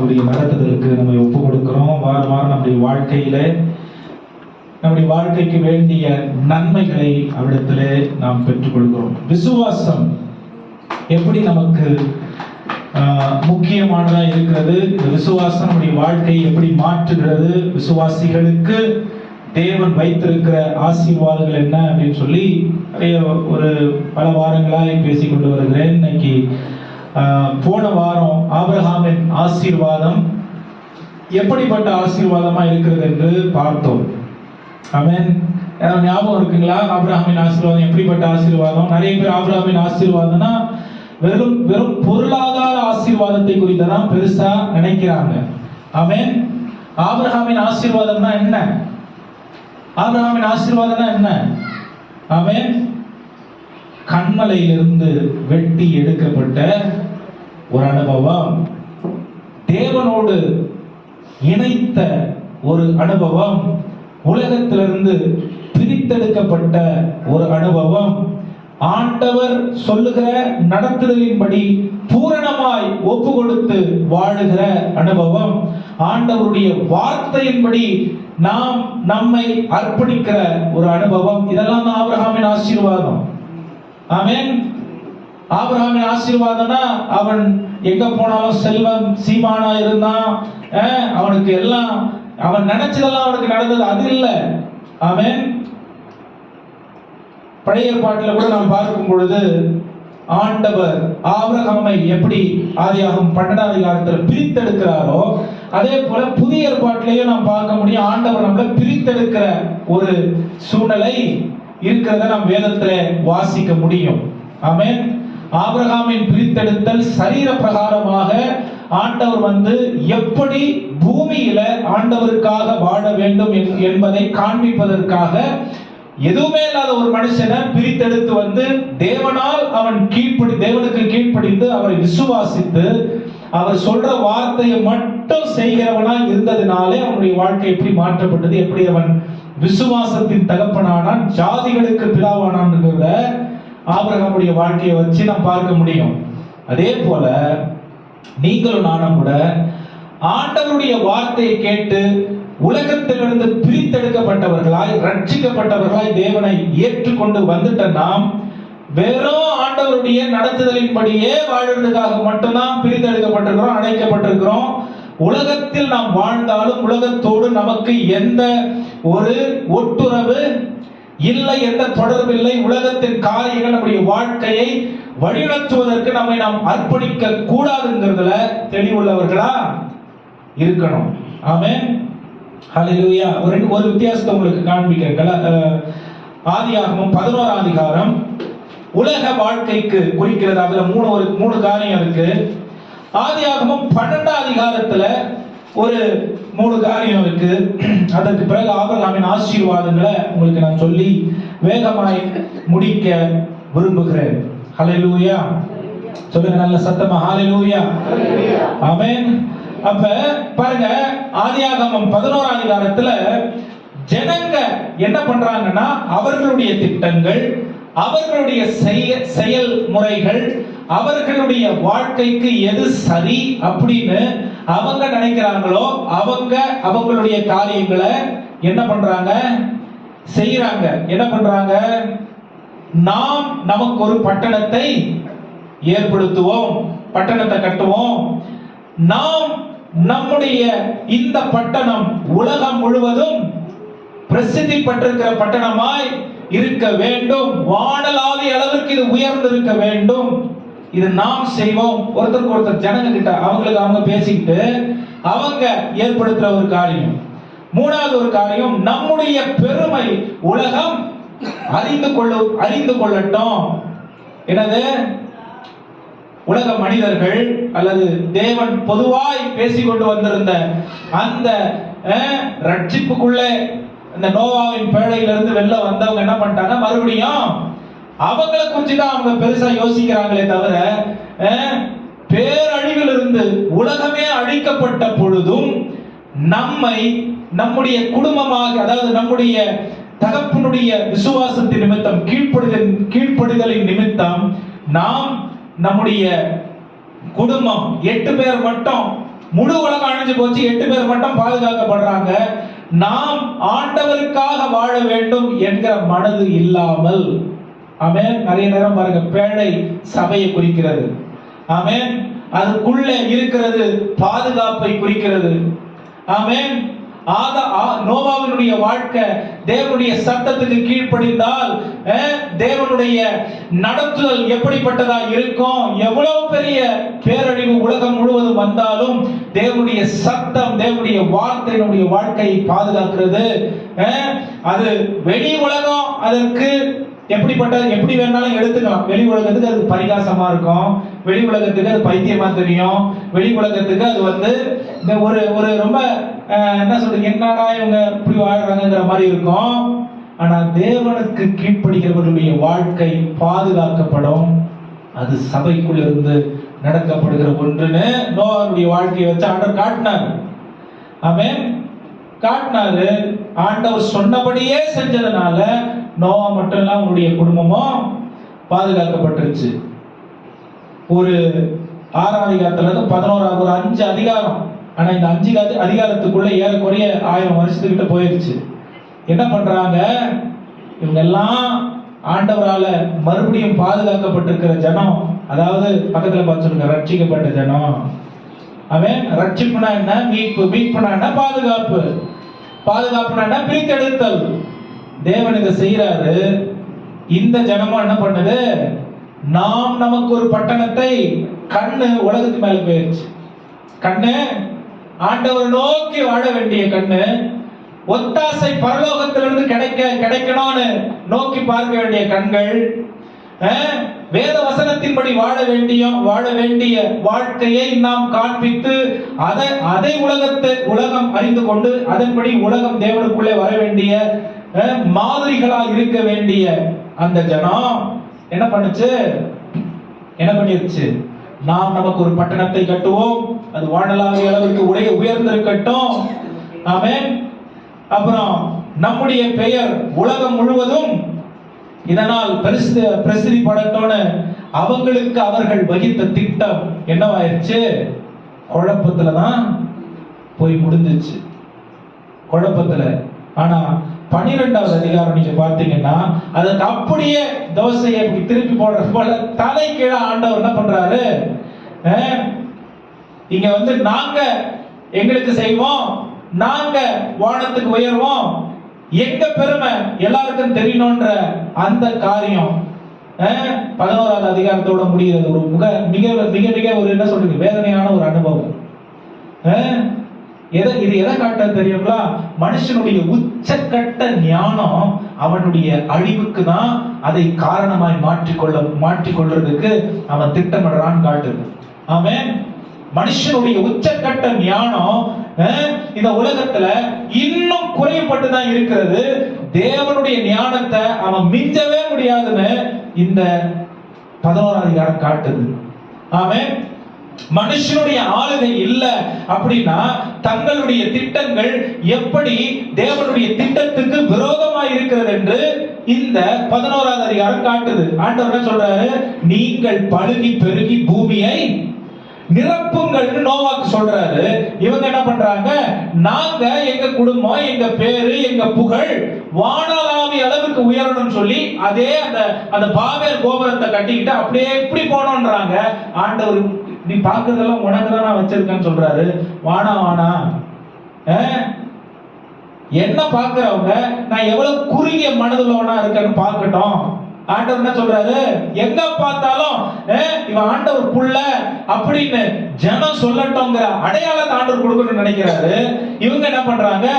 அவருடைய நடத்துதலுக்கு நம்ம ஒப்பு கொடுக்கிறோம். வாரம் வாரம் நம்முடைய வாழ்க்கையில நம்முடைய வாழ்க்கைக்கு வேண்டிய நன்மைகளை அவரிடத்திலே நாம் பெற்றுக்கொள்கிறோம். விசுவாசம் எப்படி நமக்கு முக்கியமானதா இருக்கிறது, இந்த விசுவாசம் நம்முடைய வாழ்க்கையை எப்படி மாற்றுகிறது, விசுவாசிகளுக்கு தேவன் வைத்திருக்கிற ஆசீர்வாதங்கள் என்ன அப்படின்னு சொல்லி ஒரு பல வாரங்களாய் பேசிக்கொண்டு வருகிறேன். இன்னைக்கு போன வாரம் ஆபிரகாமின் ஆசீர்வாதம் எப்படிப்பட்ட ஆசீர்வாதமா இருக்கிறது என்று பார்த்தோம். ஆமென். ஞாபகம் இருக்குங்களா? ஆபிரகாமின் ஆசீர்வாதம் எப்படிப்பட்ட ஆசீர்வாதம்? நிறைய பேர் ஆபிரகாமின் ஆசீர்வாதம்னா வெறும் பொருளாதார ஆசீர்வாதத்தை குறித்தான் பெருசா நினைக்கிறாங்க. ஆமென். ஆபிரகாமின் ஆசீர்வாதம்னா என்ன? ஆபிரகாமின் ஆசீர்வாதம்னா என்ன? ஆமென். கண்மலையிலிருந்து வெட்டி எடுக்கப்பட்ட ஒரு அனுபவம், தேவனோடு இணைத்த ஒரு அனுபவம், உலகத்திலிருந்து பிரித்தெடுக்கப்பட்ட ஒரு அனுபவம், ஆண்டவர் சொல்லுகிற நடத்துதலின்படி பூரணமாய் ஒப்பு கொடுத்து வாழுகிற அனுபவம், ஆண்டவருடைய வார்த்தையின்படி நாம் நம்மை அர்ப்பணிக்கிற ஒரு அனுபவம். இதெல்லாம் தான் ஆபிரகாமின் ஆசீர்வாதம். ஆமென். ஆபிரகாமின் ஆசீர்வாதம்னா அவன் எங்க போனாலும் செல்வம் சீமானா இருந்தான், அவனுக்கு எல்லாம் அவன் நினைச்சதெல்லாம் அவனுக்கு நடந்தது, அது இல்ல. ஆமென். பழைய ஏற்பாட்டில் கூட நாம் பார்க்கும் பொழுது ஆண்டவர் ஆபிரகாமை எப்படி ஆதியாகமம் 12ஆம் அதிகாரத்தில் பிரித்தெடுக்கிறாரோ, அதே போல புதிய ஏற்பாட்டிலேயே நாம் பார்க்க முடியும். ஆண்டவர் நம்மளை பிரித்தெடுக்கிற ஒரு சூழ்நிலை இருக்கிறத நாம் வேதத்திலே வாசிக்க முடியும். ஆமென். ஆபிரகாமின் பிரித்தெடுத்தல் சரீர பிரகாரமாக ஆண்டவர் எப்படி பூமியில ஆண்டவருக்காக வாழ வேண்டும் என்பதை காண்பிப்பதற்காக எதுவுமே இல்லாத ஒரு மனுஷனை பிரித்தெடுத்து தேவனால் அவன் தேவனுக்கு கீழ்ப்படிந்து அவரை விசுவாசித்து அவர் சொல்ற வார்த்தையை மட்டும் செய்கிறவனா இருந்ததினாலே அவனுடைய வாழ்க்கை எப்படி மாற்றப்பட்டது, எப்படி அவன் விசுவாசத்தின் தகப்பனானான், ஜாதிகளுக்கு பிதாவானான் என்கிற ஆபிரகாமுடைய வாழ்க்கையை வச்சு நாம் பார்க்க முடியும். அதே போல நீங்களும் நானும் கூட ஆண்டவருடைய வார்த்தையை கேட்டு உலகத்திலிருந்து பிரித்தெடுக்கப்பட்டவர்களாய் ரட்சிக்கப்பட்டவர்களாய் தேவனை ஏற்றுக்கொண்டு வந்துட்ட நாம் வெறும் ஆண்டவருடைய நடத்துதலின்படியே வாழ்வதற்காக மட்டும்தான் பிரித்தெடுக்கப்பட்டிருக்கிறோம், அழைக்கப்பட்டிருக்கிறோம். உலகத்தில் நாம் வாழ்ந்தாலும் உலகத்தோடு நமக்கு எந்த ஒரு ஒட்டுறவு இல்லை, எந்த தொடர்பு இல்லை. உலகத்தின் காரியங்கள் நம்முடைய வாழ்க்கையை வழிநடத்துவதற்கு நம்மை நாம் அர்ப்பணிக்க கூடாதுங்கிறதுல தெளிவுள்ளவர்களா இருக்கணும். ஆமென். ஹல்லேலூயா. ஒரு வித்தியாசத்தை உங்களுக்கு காண்பிக்கிறேன். ஆதியாகமம் 11ஆம் அதிகாரம் உலக வாழ்க்கைக்கு குறிக்கிறது. அதுல மூணு காரியம் இருக்கு. ஆதியாகமம் 12ஆம் அதிகாரத்துல ஒரு 3 காரியம் இருக்கு. அதற்கு பிறகு ஆபிரகாமின் ஆசீர்வாதங்களை உங்களுக்கு நான் சொல்லி வேகமாய் முடிக்க விரும்புகிறேன். ஹல்லேலூயா. சொல்லுங்க நல்ல சத்தமா, ஹல்லேலூயா. ஆமென். அப்ப பாருங்க, ஆதியாகமம் 11ஆம் அதிகாரத்துல ஜனங்க என்ன பண்றாங்கன்னா அவர்களுடைய திட்டங்கள், அவர்களுடைய செயல்முறைகள், அவர்களுடைய வாழ்க்கைக்கு எது சரி அப்படின்னு அவங்க நினைக்கிறாங்களோ அவங்களுடைய காரியங்களை என்ன பண்றாங்க, செய்யறாங்க. என்ன பண்றாங்க? நாம் நமக்கு ஒரு பட்டணத்தை ஏற்படுத்துவோம், பட்டணத்தை கட்டுவோம், நாம் நம்முடைய இந்த பட்டணம் உலகம் முழுவதும் பிரசித்தி பெற்றிருக்கிற பட்டணமாய் இருக்க வேண்டும், வானளாவிய அளவிற்கு இது உயர்ந்து இருக்க வேண்டும், இது நாம் செய்வோம். ஒருத்தருக்கு ஒருத்தர் ஜனங்க கிட்ட அவங்களுக்கு அவங்க பேசிக்கிட்டு அவங்க ஏற்படுத்துற ஒரு காரியம். மூணாவது ஒரு காரியம், நம்முடைய பெருமை உலகம் அறிந்து கொள்ளட்டும். என்னது? உலக மனிதர்கள் அல்லது தேவன் பொதுவாய் பேசிக்கொண்டு வந்திருந்த அந்த ரட்சிப்புக்குள்ளே இந்த நோவாவின் பேழையிலிருந்து வெளில வந்தவங்க என்ன பண்ணிட்டாங்க, மறுபடியும் அவங்களை குறித்து தான் அவங்க பெருசா யோசிக்கிறாங்களே தவிர பேரழிவில் இருந்து உலகமே அழிக்கப்பட்ட பொழுதும் நம்முடைய குடும்பமாக, அதாவது நம்முடைய தகப்பனுடைய விசுவாசத்தின் நிமித்தம் கீழ்ப்படிதலின் நிமித்தம் நாம் நம்முடைய குடும்பம் 8 பேர் மட்டும் முழு உலகம் அழிஞ்சு போச்சு, 8 பேர் மட்டும் பாதுகாக்கப்படுறாங்க. நாம் ஆண்டவருக்காக வாழ வேண்டும் என்கிற மனது இல்லாமல், ஆமென். நிறைய நேரம் பாருங்க, பேழை சபையை குறிக்கிறது, ஆமென். அதுக்குள்ள இருக்கிறது பாதுகாப்பை குறிக்கிறது, ஆமென். நோவாவினுடைய வாழ்க்கை தேவனுடைய சத்தத்துக்கு கீழ்ப்படிந்தால் தேவனுடைய நடத்துதல் எப்படிப்பட்டதா இருக்கும்? எவ்வளவு பெரிய பேரழிவு உலகம் முழுவதும் வந்தாலும் தேவனுடைய சத்தம், தேவனுடைய வார்த்தை நம்முடைய வாழ்க்கையை பாதுகாக்கிறது. அது வெளி உலகம் அதற்கு எப்படி வேணாலும் எடுத்துக்கலாம். வெளி உலகத்துக்கு அது பரிகாசமா இருக்கும், வெளி உலகத்துக்கு அது பைத்தியமா தெரியும், வெளி உலகத்துக்கு அது இந்த ஒரு ரொம்ப என்ன சொல்றது, என்னடா இவங்க இப்படி வாழ்றாங்கிற மாதிரி இருக்கும். ஆனா தேவனுக்கு கீழ்ப்படுகிறவர்களுடைய வாழ்க்கை பாதுகாக்கப்படும். அது சபைக்குள் இருந்து நடக்கப்படுகிற ஒன்றுன்னு நோவாவுடைய வாழ்க்கையை வச்சு ஆண்டவர் காட்டினார். ஆமென். காட்டினாரு. ஆண்டவர் சொன்னபடியே செஞ்சதுனால நோவா மட்டும் இல்ல, அவனுடைய குடும்பமும் பாதுகாக்கப்பட்டுருச்சு. ஒரு 6ஆம் அதிகாரத்துல இருந்து 11 ஒரு 5 அதிகாரம். ஆனா இந்த 5 அதிகாரத்துக்குள்ள ஏறக்குறைய 1000 வருஷத்துக்கிட்ட போயிருச்சு. என்ன பண்றாங்க இவங்க எல்லாம்? ஆண்டவரால மறுபடியும் பாதுகாக்கப்பட்டிருக்கிற ஜனம், அதாவது பக்கத்துல பார்த்து சொல்லுங்க, ரட்சிக்கப்பட்ட ஜனம். அவன் ரட்சிப்புனா என்ன? மீட்பு. மீட்புனா என்ன? பாதுகாப்பு. பாதுகாப்புனா என்ன? பிரித்தெடுத்தல். தேவன் இதை செய்யறாரு. இந்த ஜனமும் என்ன பண்ணுது? நமக்கு ஒரு பட்டணத்தை, கண்ணு உலகத்து மேல போயிருச்சு. கண்ணு ஆண்டவர் நோக்கி வாழ வேண்டிய கண்ணு, ஒத்தாசை பரலோகத்திலிருந்து கிடைக்கணும்னு நோக்கி பார்க்க வேண்டிய கண்கள், வேத வசனத்தின்படி வாழ வேண்டிய வாழ்க்கையை நாம் காண்பித்து அதை உலகம் அறிந்து கொண்டு அதன்படி உலகம் தேவனுக்குள்ளே வர வேண்டிய மாதிரிகளா இருக்க வேண்டிய அந்த ஜனம் என்ன பண்ணிருச்சு? நமக்கு ஒரு பட்டணத்தை கட்டுவோம், அது வானளாவிய அளவுக்கு உயர்ந்திருக்கட்டும், ஆமென். அப்புறம் நம்முடைய பெயர் உலகம் முழுவதும் இதனால் பிரசித்திப்படட்டும்னு அவங்களுக்கு அவர்கள் வகித்த திட்டம் என்னவாயிருச்சு? குழப்பத்துல தான் போய் முடிஞ்சிச்சு, குழப்பத்துல. ஆனா 12வது அதிகாரம் நீங்க பார்த்தீங்கன்னா அதுக்கு அப்படியே தோசையை திருப்பி போடுறது போல தலை கீழே ஆண்டவர் என்ன பண்றாரு? இங்க நாங்க எங்களுக்கு செய்வோம், நாங்க வானத்துக்கு உயர்வோம், எங்க பெருமை எல்லாருக்கும் தெரியணும்ன்ற அந்த காரியம் 11வது அதிகாரத்தோட முடிகிறது. ஒரு மிக மிக மிக ஒரு என்ன சொல்றது, வேதனையான ஒரு அனுபவம். இது எதை காட்ட தெரியுங்களா? மனுஷனுடைய உச்சக்கட்ட ஞானம் அவனுடைய அழிவுக்கு தான் அதை காரணமாய் மாற்றிக்கொள்றதுக்கு அவன் திட்டமிடுறான்னு காட்டுது. ஆமென். மனுஷனுடைய உச்சக்கட்ட ஞானம் இந்த உலகத்துல இன்னும் குறைபட்டுதான் இருக்கிறது. தேவனுடைய ஞானத்தை அவன் மிஞ்சவே முடியாதுன்னு இந்த 11ஆம் அதிகாரம் காட்டுது. ஆமென். மனுஷனுடைய ஆளுகை இல்ல அப்படின்னா தங்களுடைய திட்டங்கள் எப்படி தேவனுடைய திட்டத்துக்கு விரோதமாக இருக்கிறது என்று இந்த 11ஆவது அதிகாரம் காட்டுது. ஆண்டவர் என்ன சொல்றாரு? நீங்கள் பழுகி பெருகி பூமியை நிரப்புங்கள் நோவாக்கு சொல்றாரு. இவங்க என்ன பண்றாங்க? நாங்க எங்க குடும்பம், எங்க பேரு, எங்க புகழ் வானளாவி அளவுக்கு உயரணும்னு சொல்லி அதே அந்த பாபேல் கோபுரத்தை கட்டிக்கிட்டு அப்படியே எப்படி போனோம்ன்றாங்க. ஆண்டவர் நீ பாக்குறதெல்லாம் உனக்குதான் நான் வச்சிருக்கேன்னு சொல்றாரு. வானா என்ன பாக்குறவங்க நான் எவ்வளவு குறுகிய மனதுள்ளவனா இருக்கேன்னு பாக்கட்டும். ஆண்டவர் என்ன சொல்றாரு? எங்க பார்த்தாலும் இவன் ஆண்டவர் புள்ள அப்படின்னு ஜனம் சொல்லட்டோங்கிற அடையாளத்தை ஆண்டவர் கொடுக்கணும்னு நினைக்கிறாரு. இவங்க என்ன பண்றாங்க?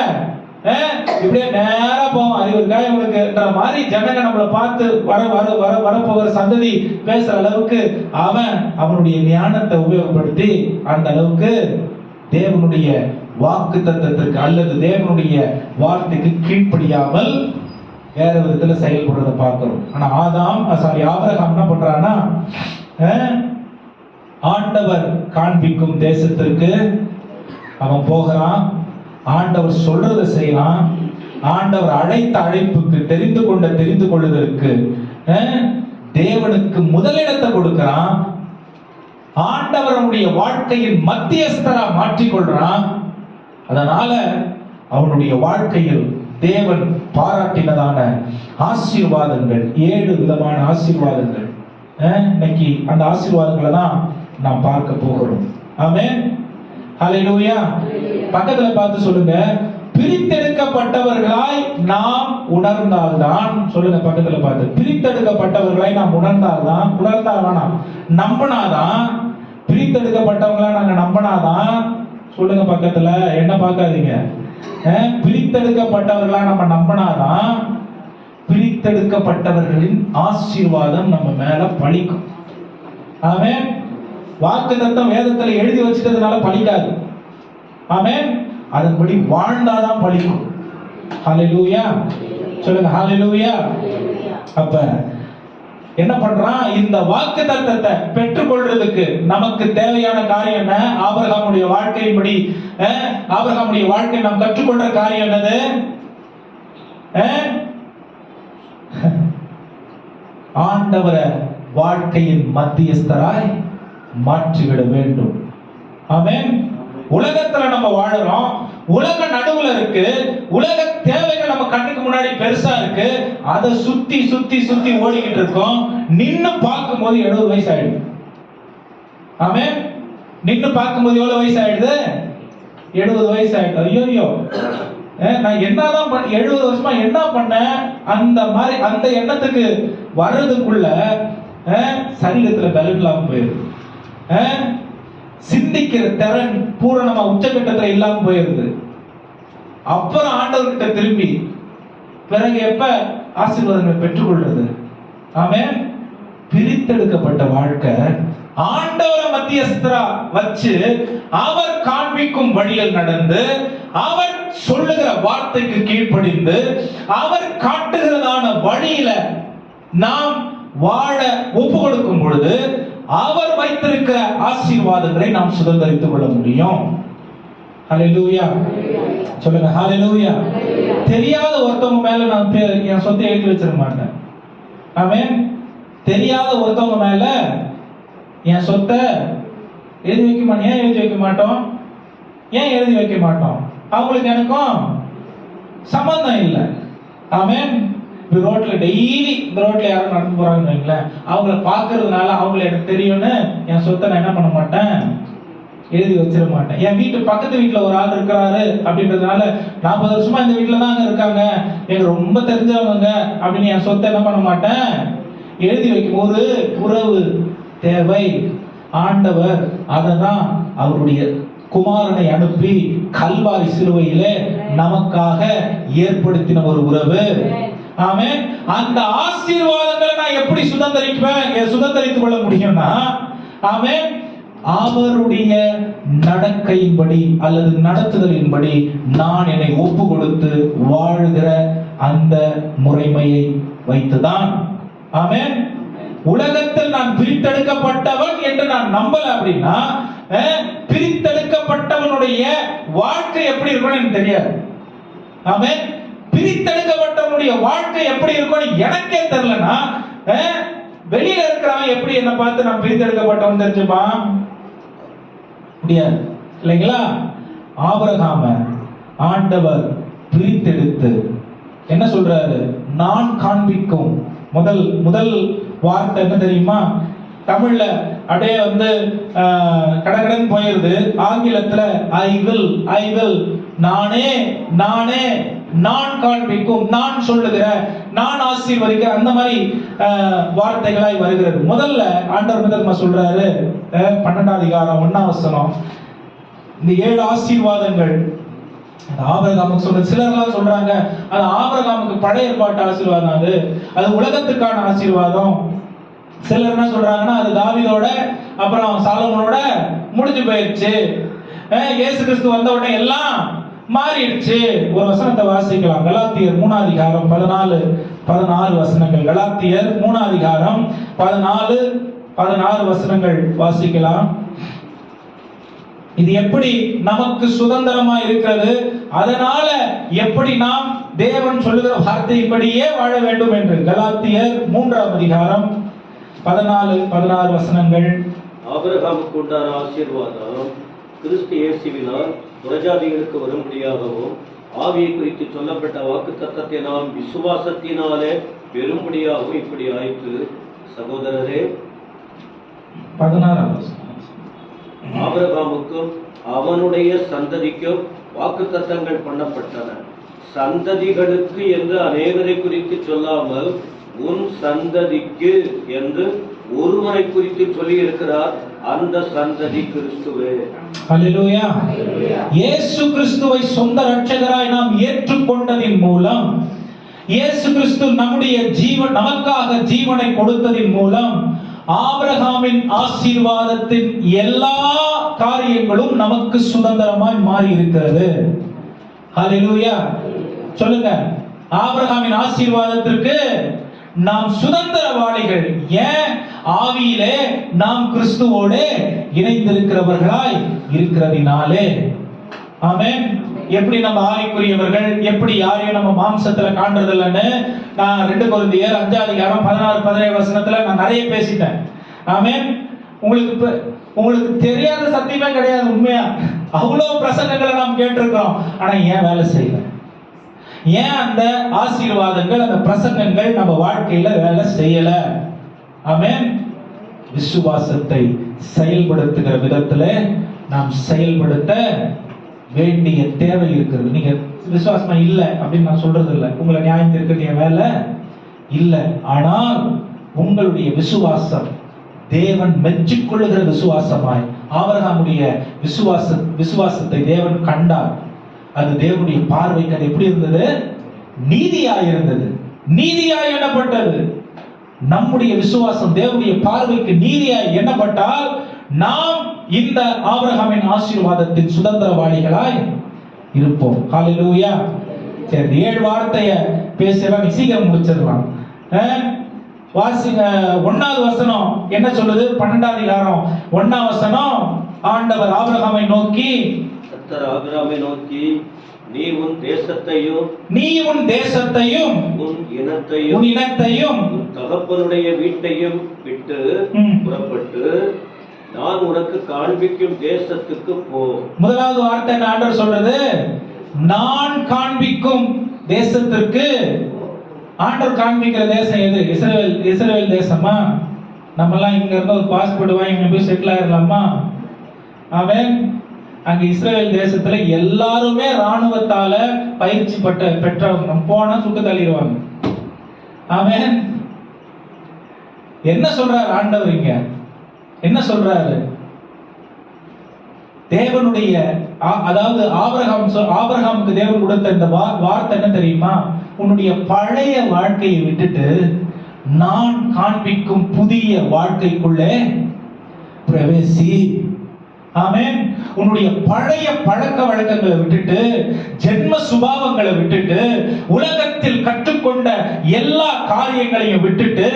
இப்படியே நேரா போவோம், அறிவுக்காக இவனுக்குன்ற மாதிரி ஜனங்க நம்மளை பார்த்து வரப்போகிற சந்ததி பேசுற அளவுக்கு அவனுடைய ஞானத்தை உபயோகப்படுத்தி அந்த அளவுக்கு தேவனுடைய வாக்கு தத்தத்திற்கு அல்லது தேவனுடைய வார்த்தைக்கு கீழ்ப்படியாமல் வேற விதத்துல செயல்படுறத பார்க்கிறோம். ஆனா ஆபிரகாம் என்ன பண்றான்னா, ஆண்டவர் காண்பிக்கும் தேசத்திற்கு அவன் போகிறான். ஆண்டவர் சொல்றதை செய்யலாம். ஆண்டவர் அழைத்த அழைப்புக்கு தெரிந்து கொள்ளுதற்கு தேவனுக்கு முதலிடத்தை கொடுக்கிறான். ஆண்டவர் அவனுடைய வாழ்க்கையின் மத்தியஸ்தரா மாற்றிக்கொள்றான். அதனால அவனுடைய வாழ்க்கையில் தேவன் பாராட்டினதான ஆசீர்வாதங்கள் 7 விதமான ஆசீர்வாதங்கள். இன்னைக்கு அந்த ஆசீர்வாதங்களை தான் நாம் பார்க்க போகிறோம். ஆமென். ஹல்லேலூயா. பக்கத்துல பார்த்து சொல்லுங்க, பிரித்தெடுக்கப்பட்டவர்களாய் நாம் உணர்ந்தால்தான். சொல்லுங்க பக்கத்துல பார்த்து, பிரித்தெடுக்கப்பட்டவர்களாய் நாம் உணர்ந்தால்தான். உணர்ந்தால்தான், நம்பினாதான். பிரித்தெடுக்கப்பட்டவங்களா நாங்க நம்பினாதான். சொல்லுங்க பக்கத்துல, என்ன பார்க்காதீங்க. பிரித்தெடுக்கப்பட்டவர்களா நம்ம நம்பினாதான் பிரித்தெடுக்கப்பட்டவர்களின் ஆசீர்வாதம் நம்ம மேல பலிக்கும். ஆமென். வாக்குத்தத்தம் வேதத்துல எழுதி வச்சிட்டதுனால பலிக்காது. ஆமென். அதன்படி வாழ்ந்தாதான் பலிக்கும். ஹல்லேலூயா. சொல்லுங்க ஹல்லேலூயா. அப்ப என்ன பண்றான்? இந்த வாக்குத்தத்தத்தை பெற்றுக்கொள்றதுக்கு நமக்கு தேவையான காரியம் என்ன? ஆபிரகாமுடைய வாழ்க்கையின்படி ஆபிரகாமுடைய வாழ்க்கை நாம் கற்றுக்கொள்ற காரியம் என்னது? ஆண்டவரை வாழ்க்கையின் மத்தியஸ்தராய் மாற்றிவிட வேண்டும். ஆமென். உலகத்துல நம்ம வாழறோம், உலக நடுவுல இருக்கு, உலக தேவைகள் நம்ம கண்ணுக்கு முன்னாடி பெருசா இருக்கு, அதை சுத்தி சுத்தி சுத்தி ஓடிக்கிட்டு இருக்கோம். நின்னு பார்க்கும்போது 70 வயசு ஆயிடுது. ஆமென். நின்னு பார்க்கும்போது எவ்வளவு வயசு ஆயிடுது? 70 வயசு ஆயிடுது. ஐயோ, நான் என்னதான் 70 வருஷமா என்ன பண்ண, அந்த மாதிரி அந்த எண்ணத்துக்கு வர்றதுக்குள்ள சரீரத்துல பலன் இல்லாம போயிருது. சிந்திக்கிற திறன் பூரணமா உச்சகட்டத்துல இல்லாம போயிருது. அப்புறம் ஆண்டவர்கிட்ட திரும்பி பிறகு எப்ப ஆசீர்வாதங்களை பெற்றுக்கொள்றது? ஆமென். பிரித்தெடுக்கப்பட்ட வாழ்க்கை ஆண்டவரை மத்தியஸ்தரா வச்சு அவர் காண்பிக்கும் வழியில் நடந்து, அவர் சொல்லுகிற வார்த்தைக்கு கீழ்ப்படிந்து, அவர் காட்டுகிறதான வழியில நாம் வாழ ஒப்பு கொடுக்கும் பொழுது அவர் வைத்திருக்கிற ஆசீர்வாதங்களை நாம் சுதந்தரித்துக் கொள்ள முடியும். ஹல்லேலூயா. சொல்லுங்க ஹல்லேலூயா. தெரியாத ஒருத்தவங்க மேல நான் என் சொத்தை எழுதி வச்சிட மாட்டேன். ஆமென். தெரியாத ஒருத்தவங்க மேல என் சொத்தை எழுதி வைக்க மாட்டோம். ஏன் எழுதி வைக்க மாட்டோம்? ஏன் எழுதி வைக்க மாட்டோம்? அவங்களுக்கு எனக்கும் சம்பந்தம் இல்லை. ஆமென். ரோட்ல டெய்லி இந்த ரோட்ல யாரும் நடந்து போறாங்கன்னு வைங்களேன், அவங்கள பாக்குறதுனால அவங்களை எனக்கு தெரியும்னு என் சொத்தை நான் என்ன பண்ண மாட்டேன்? எழுதி வச்சிட மாட்டேன். என் வீட்டு பக்கத்து வீட்டுல ஒரு ஆள் இருக்கிறாரு அப்படின்றதுனால 40 வருஷமா இந்த வீட்டுல தாங்க இருக்காங்க, எனக்கு ரொம்ப தெரிஞ்சவங்க அப்படின்னு என் சொத்தை என்ன பண்ண மாட்டேன்? எழுதி வைக்கும். ஒரு உறவு தேவை. ஆண்டவர் அததான் அவருடைய குமாரனை அனுப்பி கல்வாரி சிலுவையிலே நமக்காக ஏற்படுத்தின ஒரு உறவு. ஆமென். அந்த ஆசீர்வாதங்களை நான் எப்படி சுதந்தரித்துக் கொள்ள முடியும்னா, ஆமென், அவருடைய நடக்கையின்படி அல்லது நடத்துதலின்படி நான் என்னை ஒப்பு கொடுத்து வாழ்கிற அந்த முறைமையை வைத்துதான். ஆமென். உலகத்தில் நான் பிரித்தெடுக்கப்பட்டவன் என்று நான் நம்பல அப்படின்னா, பிரித்தெடுக்கப்பட்டவனுடைய வாழ்க்கை எப்படி இருக்கும்னு எனக்கு தெரியாது. ஆமென். பிரித்தெடுக்கப்பட்டவனுடைய வாழ்க்கை எப்படி இருக்கும்னு எனக்கே தெரியலனா, வெளியில இருக்கிறவன் எப்படி என்ன பார்த்து நான் பிரித்தெடுக்கப்பட்டவன் தெரிஞ்சுப்பான்? முடியாது இல்லைங்களா? ஆபிரகாம ஆண்டவர் பிரித்தெடுத்து என்ன சொல்றாரு? நான் காண்பிக்கும் முதல் வார்த்தை என்ன தெரியுமா? தமிழ்ல அப்படியே கடகடன் போயிருது. ஆங்கிலத்துல ஐ வில் நானே நான் காண்பிக்கும், நான் சொல்லுகிற, நான் ஆசீர்வதிக்கிற, அந்த மாதிரி வார்த்தைகளாய் வருகிறது. முதல்ல ஆண்டவர் சொல்றாரு 12ஆம் அதிகாரம் 1ஆம் வசனம், இந்த 7 ஆசீர்வாதங்கள் ஆபிரகாமுக்கு சொல்ற. சிலர்லாம் சொல்றாங்க அது ஆபிரகாமுக்கு பழைய ஏற்பாட்டு ஆசீர்வாதம், அது உலகத்துக்கான ஆசீர்வாதம். சிலர் என்ன சொல்றாங்கன்னா அது தாவீதோட அப்புறம் சாலமோனோட முடிஞ்சு போயிடுச்சு, இயேசு கிறிஸ்து வந்த உடனே எல்லாம் மாறிடுச்சு. ஒரு வசனத்தை வாசிக்கலாம். கலாத்தியர் 3ஆம் அதிகாரம் 14-16 வசனங்கள். கலாத்தியர் 3ஆம் அதிகாரம் 14-16 வசனங்கள் வாசிக்கலாம். இது எப்படி நமக்கு சுதந்திரமா இருக்கிறது, அதனால எப்படி நாம் தேவன் சொல்லுகிற வார்த்தையின்படியே வாழ வேண்டும் என்று. கலாத்தியர் 3ஆம் அதிகாரம் 14-16 வசனங்கள். ஆபிரகாமுக்கு உண்டான ஆசீர்வாதம் கிறிஸ்து இயேசுவினால் புறஜாதிகளுக்கு வரும்படியாகவும் ஆவியை குறித்து சொல்லப்பட்ட வாக்குத்தத்தத்தை நாம் விசுவாசத்தினாலே பெரும்படியாகவும் இப்படி ஆயிற்று. சகோதரரே, 16 ஆபிரகாமுக்கும் அவனுடைய சந்ததிக்கும் வாக்குத்தத்தங்கள் பண்ணப்பட்டன. சந்ததிகளுக்கு என்று அநேகரை குறித்து சொல்லாமல் உன் சந்ததிக்கு என்று ஒருவரை குறித்து சொல்லி இருக்கிறார். அந்த சந்ததி கிறிஸ்துவே. ஹல்லேலூயா. இயேசு கிறிஸ்துவை சொந்த இரட்சகராய் நாம் ஏற்றுக்கொண்டதின் மூலம், இயேசு கிறிஸ்து நம்முடைய நமக்காக ஜீவனை கொடுத்ததின் மூலம் ஆபிரகாமின் ஆசீர்வாதத்தின் எல்லா காரியங்களும் நமக்கு சுதந்திரமாய் மாறி இருக்கிறது. ஹல்லேலூயா. சொல்லுங்க, ஆபிரகாமின் ஆசீர்வாதத்திற்கு நாம் சுதந்திரவாளிகள். ஏன்? ஆவியிலே நாம் கிறிஸ்துவோடு இணைந்திருக்கிறவர்களாய் இருக்கிறதினாலே. ஆமென். எப்படி நம்ம ஆவிக்குரியவர்கள், எப்படி யாரையும் நம்ம மாம்சத்துல காண்றதில்லைன்னு நான் 2 கொரிந்தியர் 5:16-17 நான் நிறைய பேசிட்டேன். ஆமென். உங்களுக்கு தெரியாத சத்தியமே கிடையாது. உண்மையா அவ்வளவு பிரசங்கங்களை நாம் கேட்டிருக்கிறோம். ஆனா ஏன் வேலை செய்யல? ஏன் அந்த ஆசீர்வாதங்கள், அந்த பிரசங்கங்கள் நம்ம வாழ்க்கையில வேலை செய்யல? ஆமென். விசுவாசத்தை செயல்படுத்துகிற விதத்துல நாம் செயல்படுத்த வேண்டிய தேவை இருக்கிறது. நீங்க விசுவாசமா இல்ல அப்படின்னு நான் சொல்றது இல்லை, உங்களை நியாயம் தீர்க்க வேலை இல்லை. ஆனால் உங்களுடைய விசுவாசம் தேவன் மெச்சிக்கொள்ளுகிற விசுவாசமாய், ஆபிரகாமுடைய விசுவாசத்தை தேவன் கண்டார். அது தேவனுடைய பார்வைக்கு அது எப்படி இருந்தது? நீதியாய் இருந்தது, நீதியாய் எண்ணப்பட்டது. நம்முடைய விசுவாசம் தேவனுடைய பார்வைக்கு நீதியாய் எண்ணப்பட்டால் நாம் இந்த ஆபிரகாமின் ஆசீர்வாதத்தின் சுதந்திரவாளிகளாய் இருப்போம். ஹல்லேலூயா. சரி, 7 வார்த்தையை பேசலாம், சீக்கிரம் முடிச்சிடலாம். வாசிங்க. 1வது வசனம் என்ன சொல்லுது? 12வது அதிகாரம் 1வது வசனம், ஆண்டவர் ஆபிரகாமை நோக்கி, கர்த்தர் ஆபிரகாமை நோக்கி, நீ உன் தேசத்தையும் உன் இனத்தையும் உன் தகப்பனுடைய வீட்டையும் விட்டு புறப்பட்டு நான் உனக்கு காண்பிக்கும் தேசத்துக்கு போ. முதலாவது வார்த்தை ஆண்டவர் சொல்றது, நான் காண்பிக்கும் தேசத்திற்கு. ஆண்டவர் காண்பிக்கிற தேசம் எது? இஸ்ரவேல் தேசமா? நம்ம எல்லாம் இங்க இருந்து ஒரு பாஸ்போர்ட் வாங்கி போய் செட்டில் ஆயிடலாமா? அவன் அங்க இஸ்ரவேல் தேசத்துல எல்லாருமே ராணுவத்தால பயிற்சி பெற்றவங்க. போனா சுட்டு தள்ளிடுவாங்க. அவன் என்ன சொல்றாரு ஆண்டவர் இங்க? என்ன சொல்றாரு? தேவனுடைய, அதாவது ஆபிரகாமுக்கு தேவன் கொடுத்த இந்த வார்த்தை என்ன தெரியுமா? உன்னுடைய பழைய வாழ்க்கையை விட்டுட்டு நான் காண்பிக்கும் புதிய வாழ்க்கைக்குள்ளே பிரவேசி. ஆமென். உன்னுடைய பழைய பழக்க வழக்கங்களை விட்டுட்டு, ஜென்ம சுபாவங்களை விட்டுட்டு, உலகத்தில் கற்றுக்கொண்ட எல்லா காரியங்களையும் விட்டுட்டு,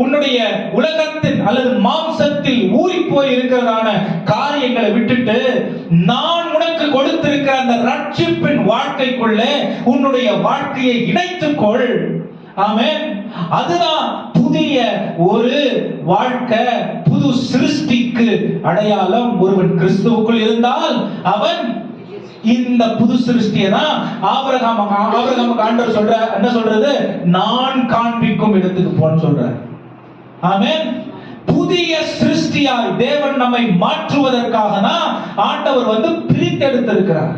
உன்னுடைய உலகத்தில் அல்லது மாம்சத்தில் ஊறி போய் இருக்கிறதான காரியங்களை விட்டுட்டு, நான் உனக்கு கொடுத்திருக்கிற அந்த ரட்சிப்பின் வாழ்க்கைக்குள்ளே உன்னுடைய வாழ்க்கையை இணைத்துக்கொள். ஆமென். அதுதான் புதிய ஒரு வாழ்க்கை, புது சிருஷ்டிக்கு அடையாளம். ஒருவன் கிறிஸ்துவுக்குள் இருந்தால் அவன் இந்த புது சிருஷ்டியை தான் ஆபிரகாமுக்கு ஆண்டவர் என்ன சொல்றது? நான் காண்பிக்கும் இடத்துக்கு போன்னு சொல்றார். ஆமென். புதிய சிருஷ்டியாய் தேவன் நம்மை மாற்றுவதற்காக தான் ஆண்டவர் பிரித்தெடுத்திருக்கிறார்.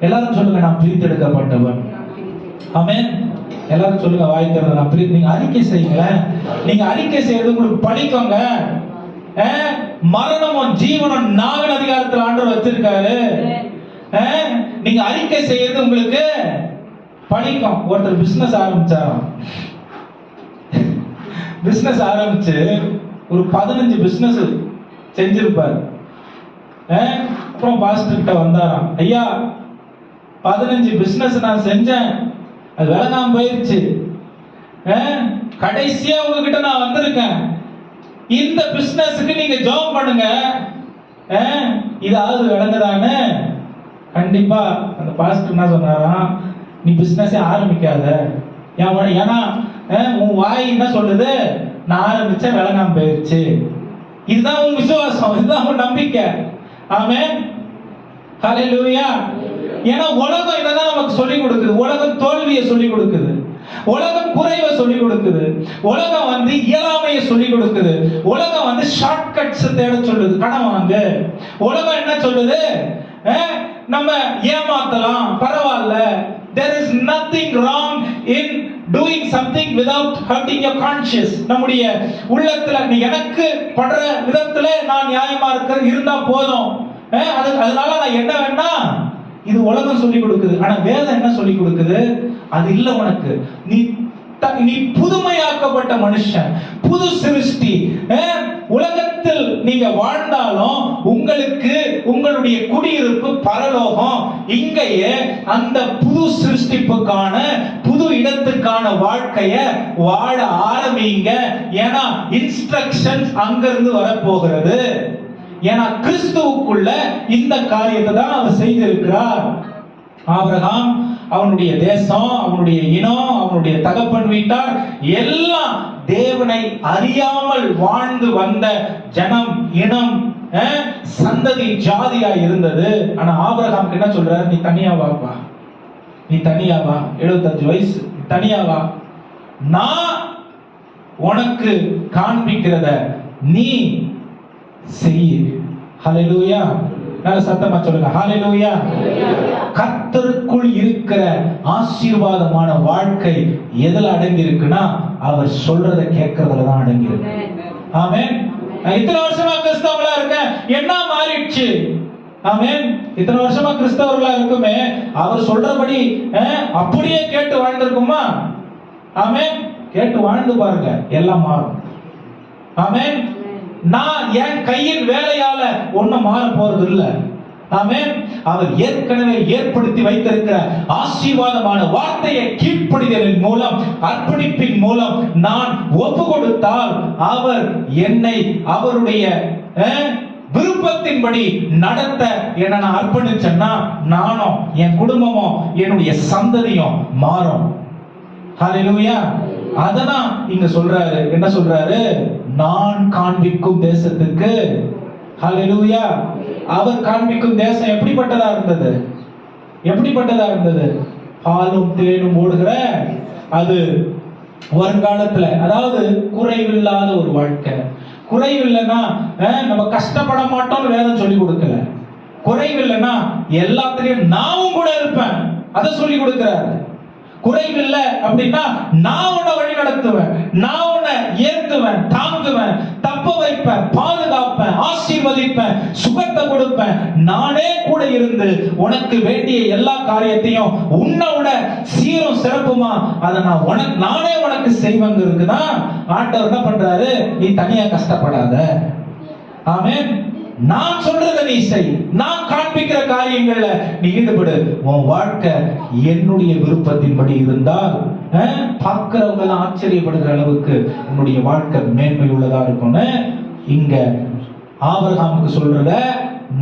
எல்லாரும் சொல்லுங்க, நான் பிரித்தெடுக்கப்பட்டவன். ஆமென். எல்லாரும் சொல்லுங்க, வாய்க்கிறது நான் நீங்க அறிக்கை செய்யுங்களேன். நீங்க அறிக்கை செய்யறது உங்களுக்கு படிக்கோங்க. மரணமும் ஜீவனும் நாவின் அதிகாரத்தில் ஆண்டவர் வச்சிருக்காரு. நீங்க அறிக்கை செய்யறது உங்களுக்கு படிக்கும். ஒருத்தர் பிசினஸ் ஆரம்பிச்சாராம். பிசினஸ் ஆரம்பிச்சு ஒரு 15 பிசினஸ் செஞ்சிருப்பார். அப்புறம் பாஸ்டர் கிட்ட வந்தாராம், ஐயா 15 பிசினஸ் நான் செஞ்சேன், அது விளங்காம போயிருச்சு. கடைசியா உங்ககிட்ட நான் வந்திருக்கேன், இந்த பிசினஸுக்கு நீங்க ஜாப் பண்ணுங்க, இதாவது விளங்குதானே? கண்டிப்பா அந்த பாஸ்டர் என்ன சொன்னாராம், நீ பிசினஸே ஆரம்பிக்காத. ஏன்னா உன் வாய் என்ன சொல்லுது? நான் ஆரம்பிச்சேன், விளங்காம போயிருச்சு. இதுதான் உன் விசுவாசம், இதுதான் உன் நம்பிக்கை. ஆமென், ஹல்லேலூயா. ஏன்னா உலகம் இதெல்லாம் நமக்கு சொல்லிக் கொடுக்குது. உலகம் தோல்வியை சொல்லிக் கொடுக்குது, உலகம் குறைவை சொல்லிக் கொடுக்குது, உலகம் இயலாமையை சொல்லிக் கொடுக்குது, உலகம் ஷார்ட் கட்ஸ் தேட சொல்லுது. கடன் வாங்க. உலகம் என்ன சொல்லுது? நம்ம ஏமாத்தலாம், பரவாயில்ல. There is nothing wrong in doing something without hurting your conscience. நம்முடைய உள்ளத்துல நீ எனக்கு படுற விதத்துல நான் நியாயமா இருந்தா போதும். அதனால நான் என்ன வேணா, இது உலகம் சொல்லிக் கொடுக்குது. ஆனா வேதம் என்ன சொல்லிக் கொடுக்குது? அது இல்ல உனக்கு. நீ புதுமையாக்கப்பட்ட மனுஷன், புது சிருஷ்டி. உலகத்தில் நீங்க வாழ்ந்தாலும் உங்களுக்கு உங்களுடைய குடியிருப்பு பரலோகம். இங்கேயே அந்த புது சிருஷ்டிப்புக்கான புது இடத்துக்கான வாழ்க்கைய வாழ ஆரம்பிங்க. ஏன்னா இன்ஸ்ட்ரக்ஷன்ஸ் அங்கிருந்து வரப்போகிறது. ஏன்னா கிறிஸ்துவுக்குள்ள இந்த காரியத்தை தான் அவர் செய்திருக்கிறார். ஆபிரகாம், அவனுடைய தேசம், அவனுடைய இனம், அவனுடைய தகப்பன் வீட்டார் எல்லாம் தேவனை அறியாமல் வாழ்ந்து வந்த ஜனம், இனம், சந்ததி, ஜாதியா இருந்தது. ஆனா ஆபிரகாம் என்ன சொல்றாரு? நீ தனியா வாப்பா, நீ தனியா வா. 75 வயசு, தனியா வா. நான் உனக்கு காண்பிக்கிறத நீ செய். ஹல்லேலூயா. நல்ல சத்தமா சொல்லுங்க, ஹல்லேலூயா. கர்த்தருக்குள் இருக்கிற ஆசீர்வாதமான வாழ்க்கை எதுல அடங்கி இருக்குன்னா, அவர் சொல்றத கேட்கறதுல தான் அடங்கி இருக்கு. ஆமென். இத்தனை வருஷமா கிறிஸ்தவங்களா இருக்கேன், என்ன மாறிடுச்சு? ஆமென். இத்தனை வருஷமா கிறிஸ்தவர்களா இருக்குமே, அவர் சொல்றபடி அப்படியே கேட்டு வாழ்ந்திருக்குமா? ஆமென். கேட்டு வாழ்ந்து பாருங்க, எல்லாம் மாறும். ஆமென். நான் என் கையின் வேலையால ஒண்ணும் மாற போறது இல்ல. ஆமென். அவர் ஏற்கனவே ஏற்படுத்தி வைத்திருக்கிற ஆசீர்வாதமான வார்த்தையை கீழ்ப்படிதலின் மூலம், அர்ப்பணிப்பின் மூலம் நான் ஒப்பு கொடுத்தால் அவர் என்னை அவருடைய விருப்பத்தின்படி நடத்த என்ன நான் அர்ப்பணிச்சேன்னா, நானும் என் குடும்பமும் என்னுடைய சந்ததியும் மாறும். ஹல்லேலூயா. அததான் இங்க சொல்றாரு. என்ன சொல்றாரு? நான் காண்பிக்கும் தேசத்துக்கு. ஹல்லேலூயா. அவர் காண்பிக்கும் தேசம் எப்படிப்பட்டதா இருந்தது? எப்படிப்பட்டதா இருந்தது? பாலும் தேனும் ஓடுகிற, அது வருங்காலத்துல, அதாவது குறைவில்லாத ஒரு வாழ்க்கை. குறைவில்லைன்னா நம்ம கஷ்டப்பட மாட்டோம்னு வேதம் சொல்லி கொடுக்கல. குறைவில்லைன்னா எல்லாத்திலையும் நானும் கூட இருப்பேன், அதை சொல்லி கொடுக்கிறாரு. குறைவில்லை அப்படின்னா நான் உன்னை வழி நடத்துவேன், நான் உன்னை ஏற்றுவேன், தாங்குவேன், தப்ப வைப்பேன், பாதுகாப்பேன், ஆசீர்வதிப்பேன், சுகத்தை கொடுப்பேன். நானே கூட இருந்து உனக்கு வேண்டிய எல்லா காரியத்தையும் உன்னை விட சீரும் சிறப்புமா அதை நானே உனக்கு செய்வேங்க இருக்குதா. ஆண்டவர் என்ன பண்றாரு? நீ தனியா கஷ்டப்படாத. ஆமென். நான் சொல்றத நீ செய், நான் காண்பிக்கிற காரியங்கள்ல நீ ஈடுபடு. உன் வாழ்க்கை என்னுடைய விருப்பத்தின்படி இருந்தால் பார்க்கிறவங்க எல்லாம் ஆச்சரியப்படுகிற அளவுக்கு உன்னுடைய வாழ்க்கை மேன்மை உள்ளதா இருக்கும்னு இங்க ஆபிரகாமுக்கு சொல்றத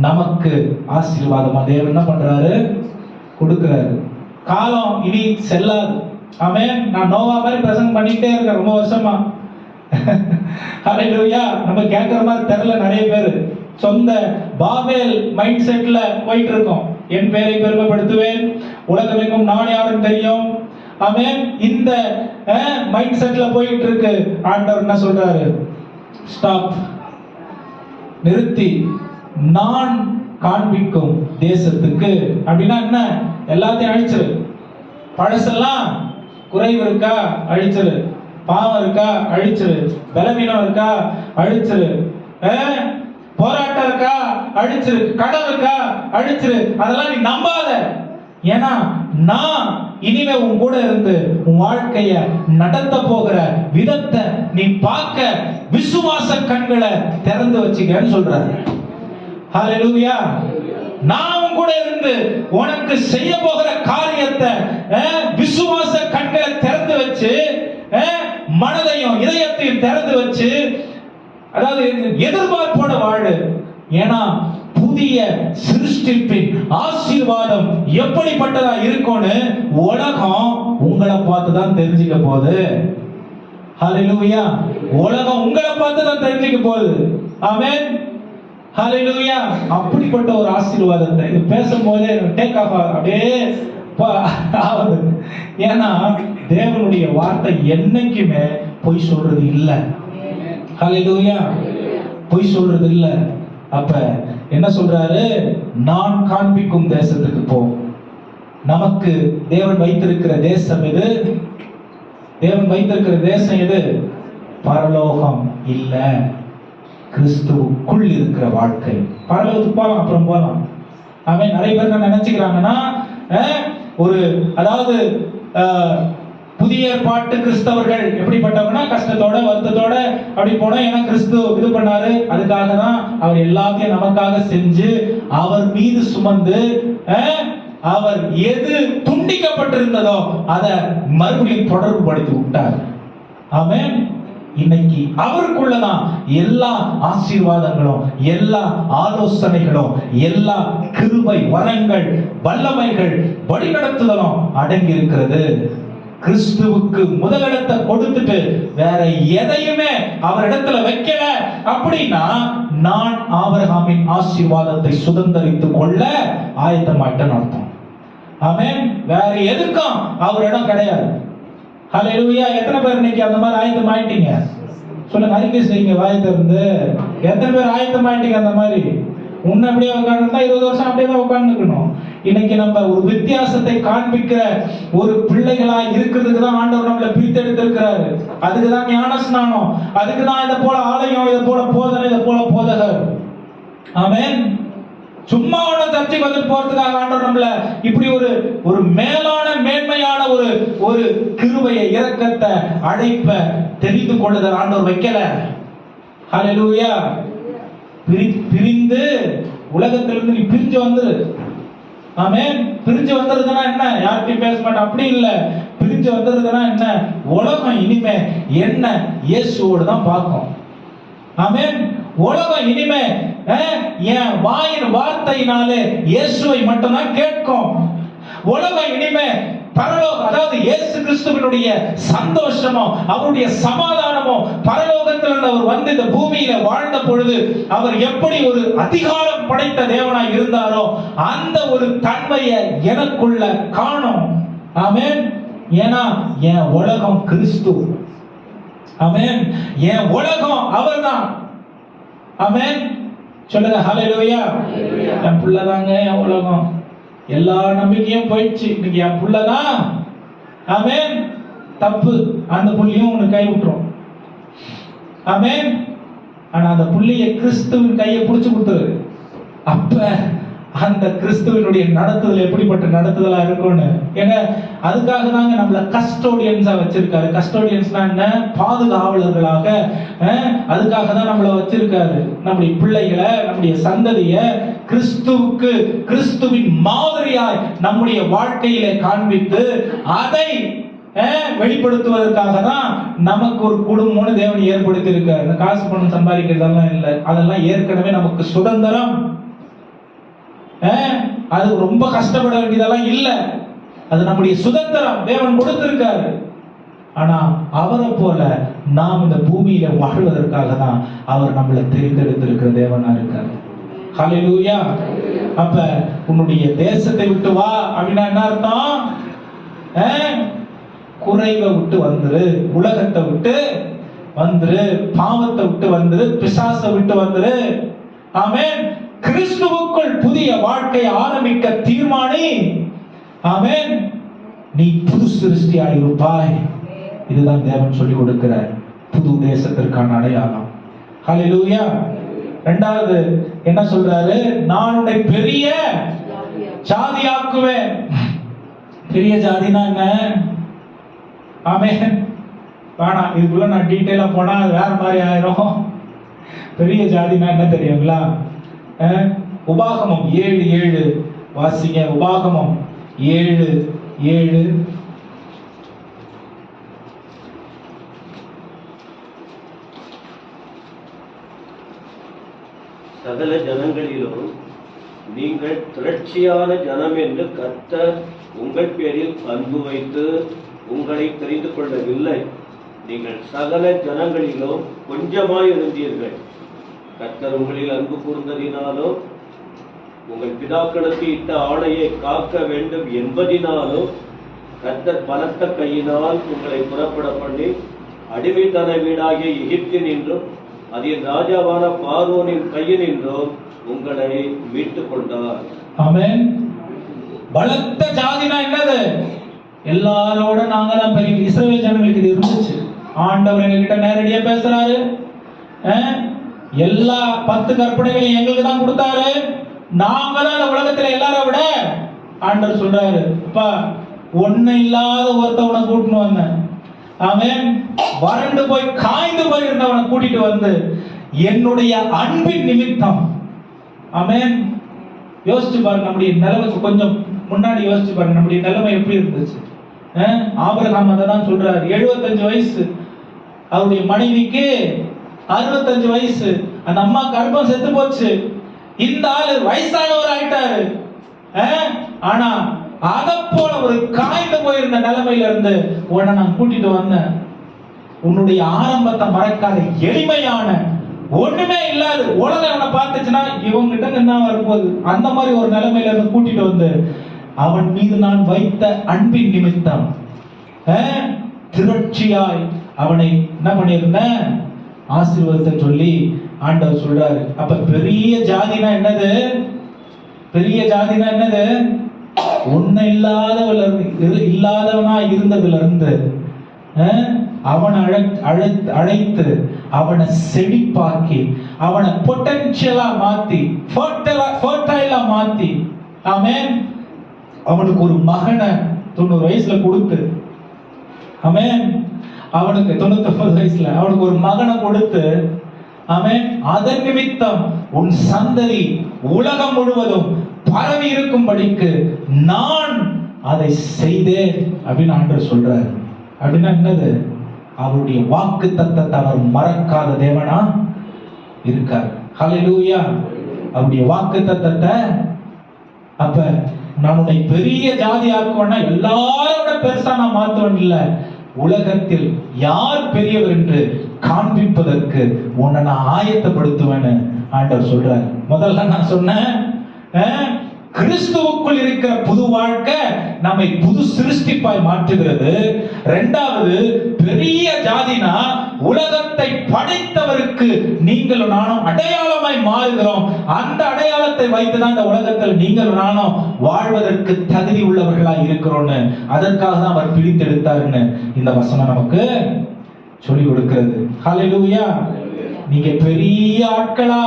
நமக்கு ஆசீர்வாதமா தேவன் என்ன பண்றாரு? கொடுக்கிறாரு. காலம் இனி செல்லாது. ஆமென். நான் நோவா மாதிரி பிரசங்கம் பண்ணிட்டே இருக்கேன் ரொம்ப வருஷமா. ஹல்லேலூயா. நம்ம கேட்கிற மாதிரி தெரியல. நிறைய பேர் சொந்த பாபேல் மைண்ட் செட்ல போயிட்டு இருக்கோம். என் பேரை பெருமைப்படுத்துவேன், உலகமெங்கும் நான் யாரும் தெரியும். ஆமென். இந்த மைண்ட் செட்ல போயிட்டு இருக்கு. ஆண்டவர் என்ன சொல்றாரு? ஸ்டாப், நிறுத்தி, நான் காண்பிக்கும் தேசத்துக்கு. அப்படின்னா என்ன? எல்லாத்தையும் அழிச்சிரு. பழசெல்லாம் குறைவு இருக்கா அழிச்சிரு, பாவம் இருக்கா அழிச்சிரு, பலவீனம் இருக்கா அழிச்சிரு, போராட்டம் இருக்கா அழிச்சிரு, கடன் இருக்கா அழிச்சிரு. அதெல்லாம் நீ நம்பாத. ஏன்னா நான் இனிமே உன் கூட இருந்து உன் வாழ்க்கைய நடத்த போகிற விதத்தை நீ பார்க்க விசுவாச கண்களை திறந்து வச்சுக்கன்னு சொல்றாரு. ஹல்லேலூயா. நான் உன் கூட இருந்து உனக்கு செய்ய போகிற காரியத்தை விசுவாச கண்களை திறந்து வச்சு, மனதையும் இதயத்தையும் திறந்து வச்சு, அதாவது எதிர்பார்ப்போட வாழு. ஏன்னா புதிய சிருஷ்டிப்பின் ஆசீர்வாதம் எப்படிப்பட்டதா இருக்கும்னு உலகம் உங்களை பார்த்து தான் தெரிஞ்சுக்க போகுது. ஹல்லேலூயா. உலகம் உங்களை பார்த்து தான் தெரிஞ்சுக்க போகுது. ஆமென், ஹalleluya. அப்படிப்பட்ட ஒரு ஆசீர்வாதத்தை இது பேசும்போதே டேக் ஆஃப் அப்படியே ஆகுது. ஏன்னா தேவனுடைய வார்த்தை என்னைக்குமே பொய் சொல்றது இல்லை. ஹalleluya, பொய் சொல்றது இல்லை. அப்ப என்ன சொல்றாரு? நான் காண்பிக்கும் தேசத்துக்கு போ. நமக்கு தேவன் வைத்திருக்கிற தேசம் எது? தேவன் வைத்திருக்கிற தேசம் எது? பரலோகம் இல்ல, கிறிஸ்துவுக்குள் இருக்கிற வாழ்க்கை. பரலோகத்துக்கு போலாம், அப்புறம் போலாம். அவன் நிறைய பேர் என்ன நினைச்சுக்கிறாங்கன்னா, ஒரு அதாவது புதிய ஏற்பாட்டு கிறிஸ்தவர்கள் எப்படிப்பட்டவங்கன்னா கஷ்டத்தோட வருத்தத்தோட அப்படி போனா, ஏன்னா கிறிஸ்து இது பண்ணாரு, அதுக்காக தான் அவர் எல்லாத்தையும் நமக்காக செஞ்சு அவர் மீது சுமந்து அவர் எது துண்டிக்கப்பட்டிருந்ததோ அதை மறுபடியும் தொடர்பு படுத்தி விட்டார். ஆமென். இன்னைக்கு அவருக்குள்ளதான் எல்லா ஆசீர்வாதங்களும், எல்லா ஆலோசனைகளும், எல்லா கிருபை வரங்கள், வல்லமைகள், வழிநடத்துதலும் அடங்கி இருக்கிறது. கிறிஸ்துவுக்கு முதலிடத்தை கொடுத்துட்டு வேற எதையுமே அவரிடத்துல வைக்கல அப்படின்னா, நான் ஆபிரகாமின் ஆசீர்வாதத்தை சுதந்தரித்துக் கொள்ள ஆயத்தமாயிட்டேன்னு அர்த்தம். ஆமென். வேற எதுக்கும் அவரிடம் கிடையாது. ஹalleluya. எத்தனை பேர் இன்னைக்கு அந்த மாதிரி ஆயத்தமாயிட்டீங்க? சொல்லுங்க, அறிக்கை செய்யுங்க வாயத்தை இருந்து. எத்தனை பேர் ஆயத்தமாயிட்டீங்க? அந்த மாதிரி உன்னை அப்படியே உட்காந்துருந்தா 20 வருஷம் அப்படியே தான் உட்காந்துக்கணும். இன்னைக்கு நம்ம ஒரு வித்தியாசத்தை காண்பிக்கிற ஒரு பிள்ளைகளா இருக்கிறதுக்கு தான் ஆண்டவர் நம்மளை பிரித்தெடுத்திருக்கிறாரு. அதுக்கு தான் ஞான ஸ்நானம், அதுக்கு தான் இதை போல ஆலயம், இதை போல போதனை, இதை போல போதகர். ஆமென். சும்மா ஒண்ணு சர்ச்சைக்கு வந்துட்டு போறதுக்காக ஆண்டவர் நம்மள இப்படி ஒரு மேலான மேன்மையான ஒரு கிருபையை, இரக்கத்தை, அழைப்ப தெரிந்து கொள்ளுதல் ஆண்டவர் வைக்கல. ஹalleluya. பிரிந்து உலகத்திலிருந்து நீ பிரிஞ்சு வந்துரு. ஆமென். பிரிஞ்சு வந்ததுன்னா என்ன? யார்கிட்டயும் பேச மாட்டேன் அப்படி இல்ல. பிரிஞ்சு வந்ததுன்னா என்ன? உலகம் இனிமே என்ன இயேசுவோடு தான் பார்க்கும். ஆமென். உலகம் இனிமே என் வாயின் வார்த்தையினாலே இயேசுவை மட்டும்தான் கேட்கும். உலகம் இனிமே பரலோக, அதாவது இயேசு கிறிஸ்துவினுடைய சந்தோஷமோ அவருடைய சமாதானமோ, பரலோகத்தில் அவர் வந்து இந்த பூமியில வாழ்ந்த பொழுது அவர் எப்படி ஒரு அதிகாரம் படைத்த தேவனாய் இருந்தாரோ அந்த ஒரு தன்மையை எனக்குள்ள காணும். ஆமென். ஏன்னா என் உலகம் கிறிஸ்து. ஆமென். என் உலகம் அவர்தான். ஆமென். சொல்லுங்க ஹalleluya. என் புள்ளதாங்க என் உலகம். எல்லா நம்பிக்கையும் போயிடுச்சு, இன்னைக்கு என் புள்ளதான். ஆமென். தப்பு. அந்த புள்ளியும் உனக்கு கை விட்டுரும். ஆமென். ஆனா அந்த புள்ளிய கிறிஸ்துவின் கையை பிடிச்சு கொடுத்துரு. அப்ப அந்த கிறிஸ்துவனுடைய நடத்துதல் எப்படிப்பட்ட நடத்துதலா இருக்கும்னு. ஏன்னா அதுக்காக தாங்க நம்மள கஸ்டோடியன்ஸா வச்சிருக்காரு. கஸ்டோடியன்ஸ்னா என்ன? பாதுகாவலர்களாக. அதுக்காக தான் நம்மள வச்சிருக்காரு. நம்முடைய பிள்ளைகளை, நம்முடைய சந்ததிய கிறிஸ்துவுக்கு, கிறிஸ்துவின் மாதிரியாய் நம்முடைய வாழ்க்கையிலே காண்பித்து அதை வெளிப்படுத்துவதற்காக தான் நமக்கு ஒரு குடும்பம்னு தேவன் ஏற்படுத்தி இருக்காரு. காசு பணம் சம்பாதிக்கிறதெல்லாம் இல்லை, அதெல்லாம் ஏற்கனவே நமக்கு சுதந்திரம். அது ரொம்ப கஷ்டப்பட வேண்டியதெல்லாம் இல்ல, அது நம்முடைய சுதந்திரம் தேவன் கொடுத்திருக்காரு. ஆனா அவரை போல நாம் இந்த பூமியில வாழ்வதற்காக தான் அவர் நம்மளை தெரிந்தெடுத்திருக்கிற தேவனா இருக்காரு. ஹalleluya. அப்ப உன்னுடைய தேசத்தை விட்டு வா அப்படின்னா என்ன அர்த்தம்? குறைவை விட்டு வந்துரு, உலகத்தை விட்டு வந்துரு, பாவத்தை விட்டு வந்துரு, பிசாசை விட்டு வந்துரு. ஆமென். கிறிஸ்துவுக்குள் புதிய வாழ்க்கை ஆரம்பிக்க தீர்மானி. ஆமென். நீ புது சிருஷ்டியாய் இருப்பாய். இதுதான் தேவன் சொல்லிக் கொடுக்கிற புது தேசத்திற்கான அடையாளம். ஹalleluya. இரண்டாவது என்ன சொல்றாரு? நான் உன்னை பெரிய ஜாதியாக்குவேன். பெரிய ஜாதினா என்ன? ஆமென். வேணாம், இதுக்குள்ள நான் டீட்டெயிலா போனா வேற மாதிரி ஆயிரும். பெரிய ஜாதினா என்ன தெரியுங்களா? உபாகமம் 7:7 வாசிங்க. உபாகமம் 7:7. சகல ஜனங்களிலும் நீங்கள் திரட்சியான ஜனம் என்று கர்த்தர் உங்கள் பேரில் அன்பு வைத்து உங்களை தெரிந்து கொள்ளவில்லை. நீங்கள் சகல ஜனங்களிலும் கொஞ்சமாய் இருந்தீர்கள். கர்த்தர் உங்களில் அன்பு கூர்ந்ததினாலும் உங்கள் பிதாக்களுக்கு இட்ட ஆணையை காக்க வேண்டும் என்பதினாலும் கர்த்தர் பலத்த கையினால் உங்களை புறப்பட பண்ணி அடிமைத்தன வீடாகிய எகிப்தினின்றும் அதில் ராஜாவான பார்வோனின் கையினின்றும் உங்களை மீட்டுக் கொண்டார். ஆமென். பலத்த ஜாதினா என்னது? எல்லாரோட நாங்க தான் பெரிய. இஸ்ரவேல் ஜனங்களுக்கு இது இருந்துச்சு. ஆண்டவர் எங்ககிட்ட நேரடியா பேசுறாரு. எல்லா 10 கற்பனைகளையும் எங்களுக்கு தான் கொடுத்தாரு. நாங்க தான் இந்த உலகத்துல எல்லாரை விட ஆண்டவர் சொல்றாரு, அப்பா ஒண்ணு இல்லாத ஒருத்தவனை கூட்டின்னு வந்தேன். ஆமென். வறண்டு போய் காய்ந்து போய் இருந்தவனை கூட்டிட்டு வந்து என்னுடைய அன்பின் நிமித்தம். ஆமென். யோசிச்சு பாருங்க, நம்முடைய நிலைமைக்கு கொஞ்சம் முன்னாடி யோசிச்சு பாருங்க, நம்முடைய நிலைமை எப்படி இருந்துச்சு. ஆபிரகாம் அதை தான் சொல்றாரு. 75 வயசு, அவருடைய மனைவிக்கு 65 வயசு, அந்த அம்மா கர்ப்பம் செத்து போச்சு. இந்த ஆளு வயசானவர் ஆயிட்டாரு. ஆனா அத போல ஒரு காய்ந்து போயிருந்த நிலைமையில இருந்து உன்னை நான் கூட்டிட்டு வந்தேன். உன்னுடைய ஆரம்பத்தை மறக்காத, எளிமையான, ஒண்ணுமே இல்லாது உலகம் அவனை பார்த்துச்சுன்னா இவங்க கிட்ட என்ன வரப்போகுது, அந்த மாதிரி ஒரு நிலைமையில இருந்து கூட்டிட்டு வந்து அவன் மீது நான் வைத்த அன்பின் நிமித்தம் திரட்சியாய் அவனை என்ன பண்ணியிருந்தேன், ஆசீர்வாதத்தை சொல்லி ஆண்டவர் சொல்றாரு. அப்ப பெரிய ஜாதினா என்னது? பெரிய ஜாதினா என்னது? ஒண்ணு இல்லாதவனா இருந்ததுல இருந்து அவனை அழைத்து அவனை செழிப்பாக்கி அவனை பொட்டன்ஷியலா மாத்தி ஃபர்டைலா மாத்தி, ஆமென், அவனுக்கு ஒரு மகனை 90 வயசுல கொடுத்து, ஆமென், அவனுக்கு 99 வயசுல அவனுக்கு ஒரு மகனை கொடுத்து, ஆமென், அதன் நிமித்தம் உன் சந்ததி உலகம் முழுவதும் பரவி இருக்கும்படிக்கு நான் அதை செய்தேன் அப்படின்னு ஆண்டவர் சொல்றாரு. அப்படின்னா என்னது? அவருடைய வாக்கு தத்தத்தை அவர் மறக்காத தேவனா இருக்கார். ஹல்லேலூயா. அவருடைய வாக்கு தத்தத்தை, அப்ப நான் உன்னை பெரிய ஜாதி ஆக்குவேன்னா எல்லாரோட பெருசா நான் மாத்துவேன் இல்ல, உலகத்தில் யார் பெரியவர் என்று காண்பிப்பதற்கு உன்னை நான் ஆயத்தப்படுத்துவேன்னு ஆண்டவர் சொல்றார். முதல்ல நான் சொன்னேன், கிறிஸ்துவுக்குள் இருக்கிற புது வாழ்க்கை நம்மை புது சிருஷ்டிப்பாய் மாற்றுகிறது. இரண்டாவது, பெரிய ஜாதினா உலகத்தை படைத்தவருக்கு நீங்களும் நானும் அடையாளமாய் மாறுகிறோம். அந்த அடையாளத்தை வைத்துதான் இந்த உலகத்தில் நீங்களும் நானும் வாழ்வதற்கு தகுதி உள்ளவர்களாய் இருக்கிறோம்னு, அதற்காக தான் அவர் பிரித்தெடுத்தாருன்னு இந்த வசனம் நமக்கு சொல்லி கொடுக்கிறது. ஹல்லேலூயா. நீங்க பெரிய ஆட்களா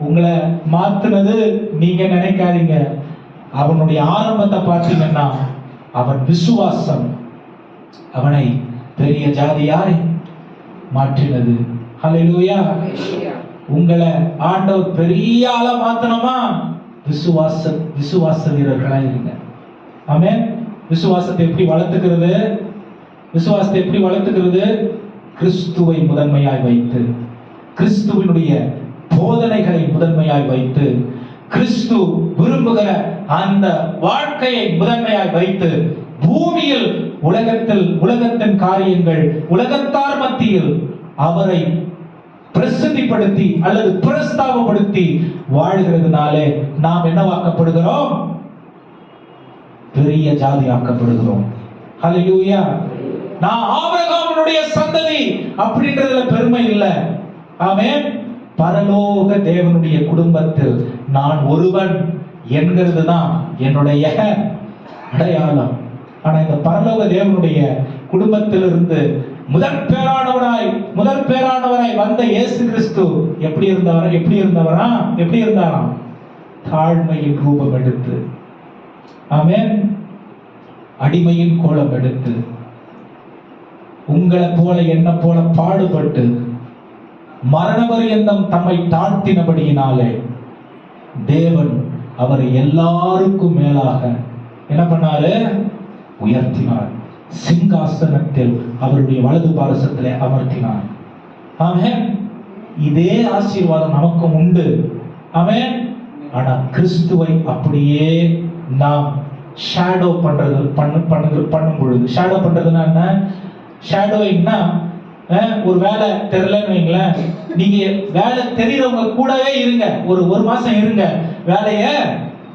உங்களை மாத்துனது நீங்க நினைக்காதீங்க. அவனுடைய ஆரம்பத்தை பார்த்தீங்கன்னா அவன் விசுவாசம் அவனை பெரிய ஜாதியாய் மாற்றினது. ஹல்லேலூயா. உங்களை ஆண்டவர் பெரிய ஆளா மாத்தணுமா? விசுவாச வீரர்களாய் இருங்க. ஆமென். விசுவாசத்தை எப்படி வளர்த்துக்கிறது? விசுவாசத்தை எப்படி வளர்த்துக்கிறது? கிறிஸ்துவை முதன்மையாய் வைத்து, கிறிஸ்துவினுடைய போதனைகளை முதன்மையாய் வைத்து, கிறிஸ்து விரும்புகிற அந்த வாழ்க்கையை முதன்மையாய் வைத்து, பூமியில் உலகத்தின் காரியங்கள் உலகத்தார் மத்தியில் அவரை பிரசித்திப்படுத்தி அல்லது பிரஸ்தாபப்படுத்தி வாழ்கிறதுனாலே நாம் என்னவாக்கப்படுகிறோம்? பெரிய ஜாதி ஆக்கப்படுகிறோம். ஹல்லேலூயா. நான் ஆபிரகாமுடைய சந்ததி அப்படின்றதுல பெருமை இல்லை. ஆமென். பரலோக தேவனுடைய குடும்பத்தில் நான் ஒருவன் என்கிறது தான் என்னுடைய அடையாளம். ஆனா இந்த பரலோக தேவனுடைய குடும்பத்திலிருந்து முதற் பேரானவராய் வந்த இயேசு கிறிஸ்து எப்படி இருந்தாராம்? தாழ்மையின் ரூபம் எடுத்து, ஆமென், அடிமையின் கோலம் எடுத்து, உங்களை போல என்ன போல பாடுபட்டு மரணபரியந்தம் தம்மை தாழ்த்தினபடியினாலே தேவன் அவரை எல்லாருக்கும் மேலாக என்ன பண்ணாரு? உயர்த்தினார். சிங்காசனத்தில் அவருடைய வலது பாரசத்திலே அமர்த்தினார். ஆமென். இதே ஆசீர்வாதம் நமக்கும் உண்டு. ஆமென். ஆனா கிறிஸ்துவை அப்படியே நாம் ஷேடோ பண்ணும் பொழுது, ஷேடோ பண்றதுன்னா என்ன? ஷேடோயிங்னா ஒரு வேலை தெரியலன்னு வைங்களேன், நீங்க வேலை தெரிகிறவங்க கூடவே இருங்க, ஒரு மாசம் இருங்க, வேலைய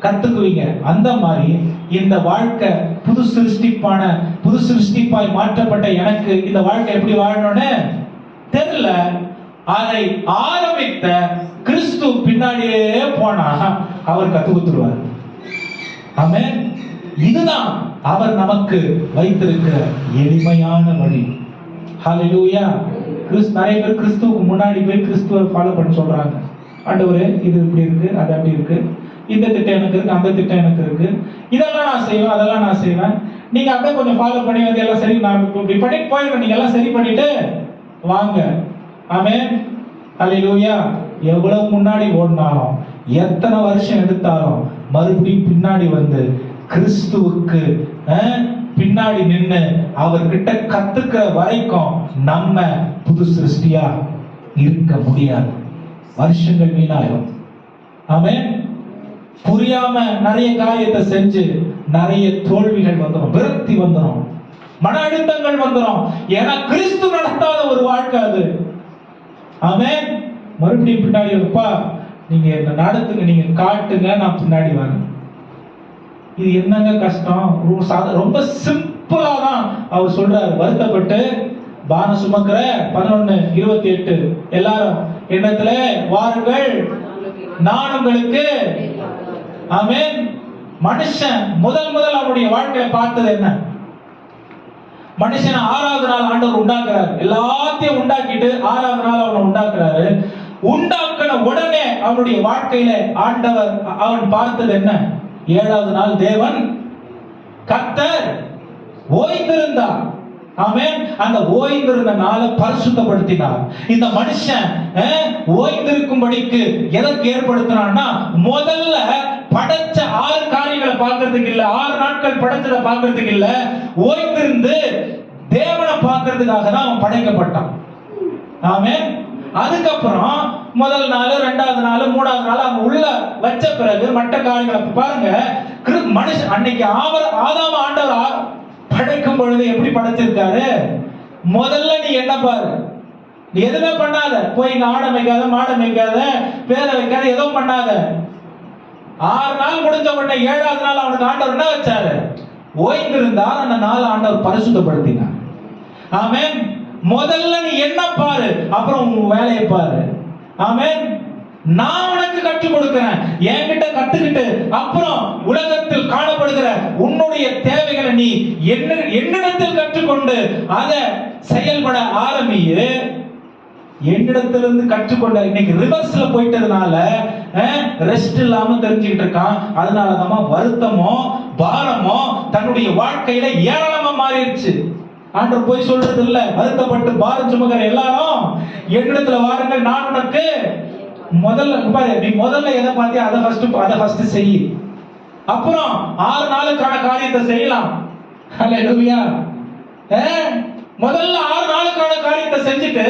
கத்துக்குவீங்க. அந்த மாதிரி இந்த வாழ்க்கை புது சிருஷ்டிப்பாய் மாற்றப்பட்ட எனக்கு இந்த வாழ்க்கை எப்படி வாழணும்னு தெரியல. அதை ஆரம்பித்த கிறிஸ்து பின்னாடியே போனா அவர் கத்து கொடுத்துருவார். ஆமென். இதுதான் அவர் நமக்கு வைத்திருக்கிற எளிமையான வழி. ஹல்லேலூயா. நிறைய பேர் கிறிஸ்துவுக்கு முன்னாடி போய் கிறிஸ்துவை ஃபாலோ பண்ண சொல்றாங்க. ஆண்டவரே இது இப்படி இருக்கு, அது அப்படி இருக்கு, இந்த திட்டம் எனக்கு இருக்கு, அந்த திட்டம் எனக்கு இருக்கு, இதெல்லாம் நான் செய்வேன், அதெல்லாம் நான் செய்வேன், நீங்க அப்படியே கொஞ்சம் ஃபாலோ பண்ணி வந்து எல்லாம் சரி, நான் இப்படி பண்ணி போயிடுவேன், நீங்க எல்லாம் சரி பண்ணிட்டு வாங்க. ஆமென். ஹல்லேலூயா. எவ்வளவு முன்னாடி ஓடினாலும் எத்தனை வருஷம் எடுத்தாலும் மறுபடியும் பின்னாடி வந்து கிறிஸ்துவுக்கு பின்னாடி நின்று அவர்கிட்ட கத்துக்கிற வரைக்கும் நம்ம புது சிருஷ்டியா இருக்க முடியாது. வருஷங்கள் வீணாயிரும். ஆமென். புரியாம நிறைய காரியத்தை செஞ்சு நிறைய தோல்விகள் வந்துடும், விரக்தி வந்துடும், மன அழுத்தங்கள் வந்துடும். ஏன்னா கிறிஸ்து நடத்தாத ஒரு வாழ்க்கை அது. ஆமென். மறுபடியும் பின்னாடி இருப்பா, நீங்க என்ன நடத்துங்க, நீங்க காட்டுங்க, நான் பின்னாடி வரேன். இது என்னங்க கஷ்டம்? ரொம்ப சிம்பிளா தான் அவர் சொல்றாரு. வருத்தப்பட்டு பானம் சுமக்கிற 11:28 எல்லாரும் என்னத்துல வாருங்கள், நான் உங்களுக்கு. ஆமென். மனுஷன் முதல் அவருடைய வாழ்க்கையை பார்த்தது என்ன? மனுஷன் 6வது நாள் ஆண்டவர் உண்டாக்குறாரு. எல்லாத்தையும் உண்டாக்கிட்டு 6வது நாள் அவனை உண்டாக்குறாரு. உண்டாக்கின உடனே அவனுடைய வாழ்க்கையில ஆண்டவர் அவன் பார்த்தது என்ன? 7வது நாள் தேவன் கர்த்தர் ஓய்ந்திருந்தார். ஆமென். அந்த ஓய்ந்திருந்த நாளை பரிசுத்தப்படுத்தினார். இந்த மனுஷன் ஓய்ந்திருக்கும்படிக்கு எதற்கு ஏற்படுத்தினான்னா, முதல்ல படைச்ச 6 காரியங்களை பார்க்கிறதுக்கு இல்ல, 6 நாட்கள் படைச்சதை பார்க்கிறதுக்கு இல்ல, ஓய்ந்திருந்து தேவனை பார்க்கிறதுக்காக தான் அவன் படைக்கப்பட்டான். ஆமென். அதுக்கப்புறம் முதல் நாள், 2வது நாள், 3வது நாள் அவங்க உள்ள வச்ச பிறகு மற்ற காரியங்களை பாருங்க. மனுஷன் அன்னைக்கு ஆதாம் ஆண்டவர் படைக்கும் பொழுது எப்படி படைச்சிருக்காரு? முதல்ல நீ என்ன பாரு, நீ எதுவுமே பண்ணாத, போய் இங்க ஆடை வைக்காத, மாடை வைக்காத, பேரை வைக்காத, எதுவும் பண்ணாத. 6 நாள் முடிஞ்ச உடனே 7வது நாள் அவனுக்கு ஆண்டவர் என்ன வச்சாரு? ஓய்ந்திருந்தார். அந்த நாள் ஆண்டவர் பரிசுத்தப்படுத்தினார். ஆமென். முதல்ல நீ என்ன பாரு, அப்புறம் உன் வேலையை பாரு. ஆமென். நான் உனக்கு கற்றுக் கொடுக்கிறேன், என்கிட்ட கத்துக்கிட்டு அப்புறம் உலகத்தில் காணப்படுகிற உன்னுடைய தேவைகளை நீ என்னிடத்தில் கற்றுக்கொண்டு அதை செயல்பட ஆரம்பியே. என்னிடத்திலிருந்து கற்றுக்கொண்ட இன்னைக்கு ரிவர்ஸ்ல போயிட்டதுனால ரெஸ்ட் இல்லாம தெரிஞ்சுக்கிட்டு இருக்கான். அதனாலதான் வருத்தமோ பாரமோ தன்னுடைய வாழ்க்கையில ஏராளமா மாறிடுச்சு. ஆண்டவர் போய் சொல்றது இல்ல, வருத்தப்பட்டு பாரம் சுமக்கிற எல்லாரும் என்னிடத்துல வாருங்கள், நான் உனக்கு. முதல்ல பாரு, நீ முதல்ல எதை பார்த்தியா அதை ஃபர்ஸ்ட் செய். அப்புறம் 6 நாளுக்கான காரியத்தை செய்யலாம். ஹல்லேலூயா. முதல்ல 6 நாளுக்கான காரியத்தை செஞ்சுட்டு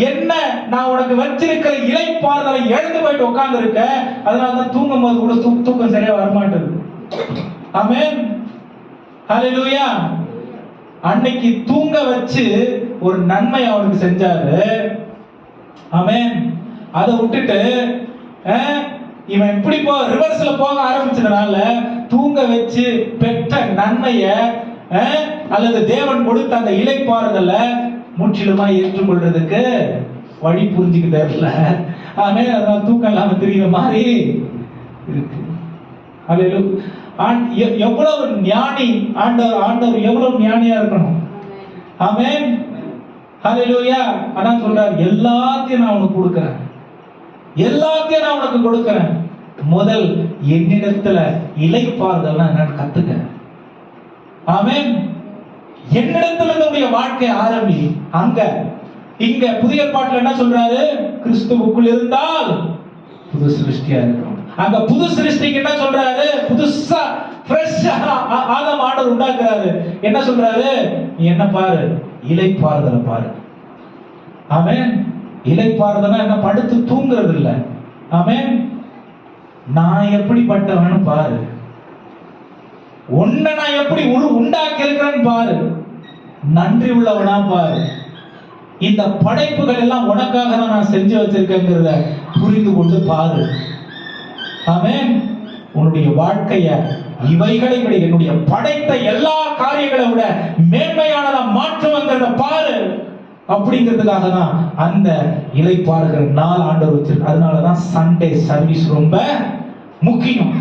என்ன நான் உனக்கு வச்சிருக்கிற இளைப்பாறுதலை எழுந்து போயிட்டு உட்கார்ந்து இருக்க. அதனாலதான் தூங்கும் போது கூட தூக்கம் சரியா வரமாட்டது. ஆமென். ஹல்லேலூயா. அன்னைக்கு தூங்க வச்சு ஒரு நன்மை அவனுக்கு செஞ்சாரு. ஆமென். அதை விட்டுட்டு இவன் இப்படி ரிவர்ஸ்ல போக ஆரம்பிச்சதுனால தூங்க வச்சு பெற்ற நன்மைய அல்லது தேவன் கொடுத்த அந்த இளைப்பாறுதலை முற்றிலுமா ஏற்றுக்கொள்றதுக்கு வழி புரிஞ்சுக்கிட்டே இல்ல. ஆமென். அதான் தூக்கம் இல்லாம தெரியுற மாதிரி இருக்கு. எவ்வளவு ஞானி ஆண்டவர் எவ்வளவு ஞானியா இருக்கணும். ஆமென். ஹல்லேலூயா. அதான் சொல்றார், எல்லாத்தையும் நான் உனக்கு கொடுக்கிறேன், எல்லாத்தையும் நான் உனக்கு கொடுக்கிறேன். முதல் என்னிடத்துல இளைப்பாறுதல் என்னன்னு கத்துக்க. ஆமென். என்னிடத்துல நம்முடைய வாழ்க்கை ஆரம்பி. இங்க புதிய ஏற்பாட்டுல என்ன சொல்றாரு? கிறிஸ்துவுக்குள் இருந்தால் புது சிருஷ்டியா இருக்கிறோம். அங்க புது சிருஷ்டிக்கு என்ன சொல்றாரு? புதுசா ஃப்ரெஷ்ஷா ஆதாம் ஆண்டவர் உண்டாக்குறாரு. என்ன சொல்றாரு? நீ என்ன பாரு, இளைப்பாறுதலை பாரு. ஆமென். இளைப்பாறுதல்னா என்ன? படுத்து தூங்குறது இல்ல. ஆமென். நான் எப்படிப்பட்டவன்னு பாரு, உன்னை நான் எப்படி உண்டாக்கி இருக்கிறேன்னு பாரு, நன்றி உள்ளவனா பாரு. இந்த படைப்புகள் எல்லாம் உனக்காக தான் நான் செஞ்சு வச்சிருக்கேங்கிறத புரிந்து கொண்டு பாரு. ஆமென். உன்னுடைய வாழ்க்கைய இவைகளை விட, என்னுடைய படைத்த எல்லா காரியங்களை விட மேன்மையானதா மாற்றுவங்கிறத பாரு அப்படிங்கிறதுக்காக தான் அந்த இளைப்பாறுகிற நாள் ஆண்டவர் வச்சிருக்கு. அதனாலதான் சண்டே சர்வீஸ் ரொம்ப முக்கியம்.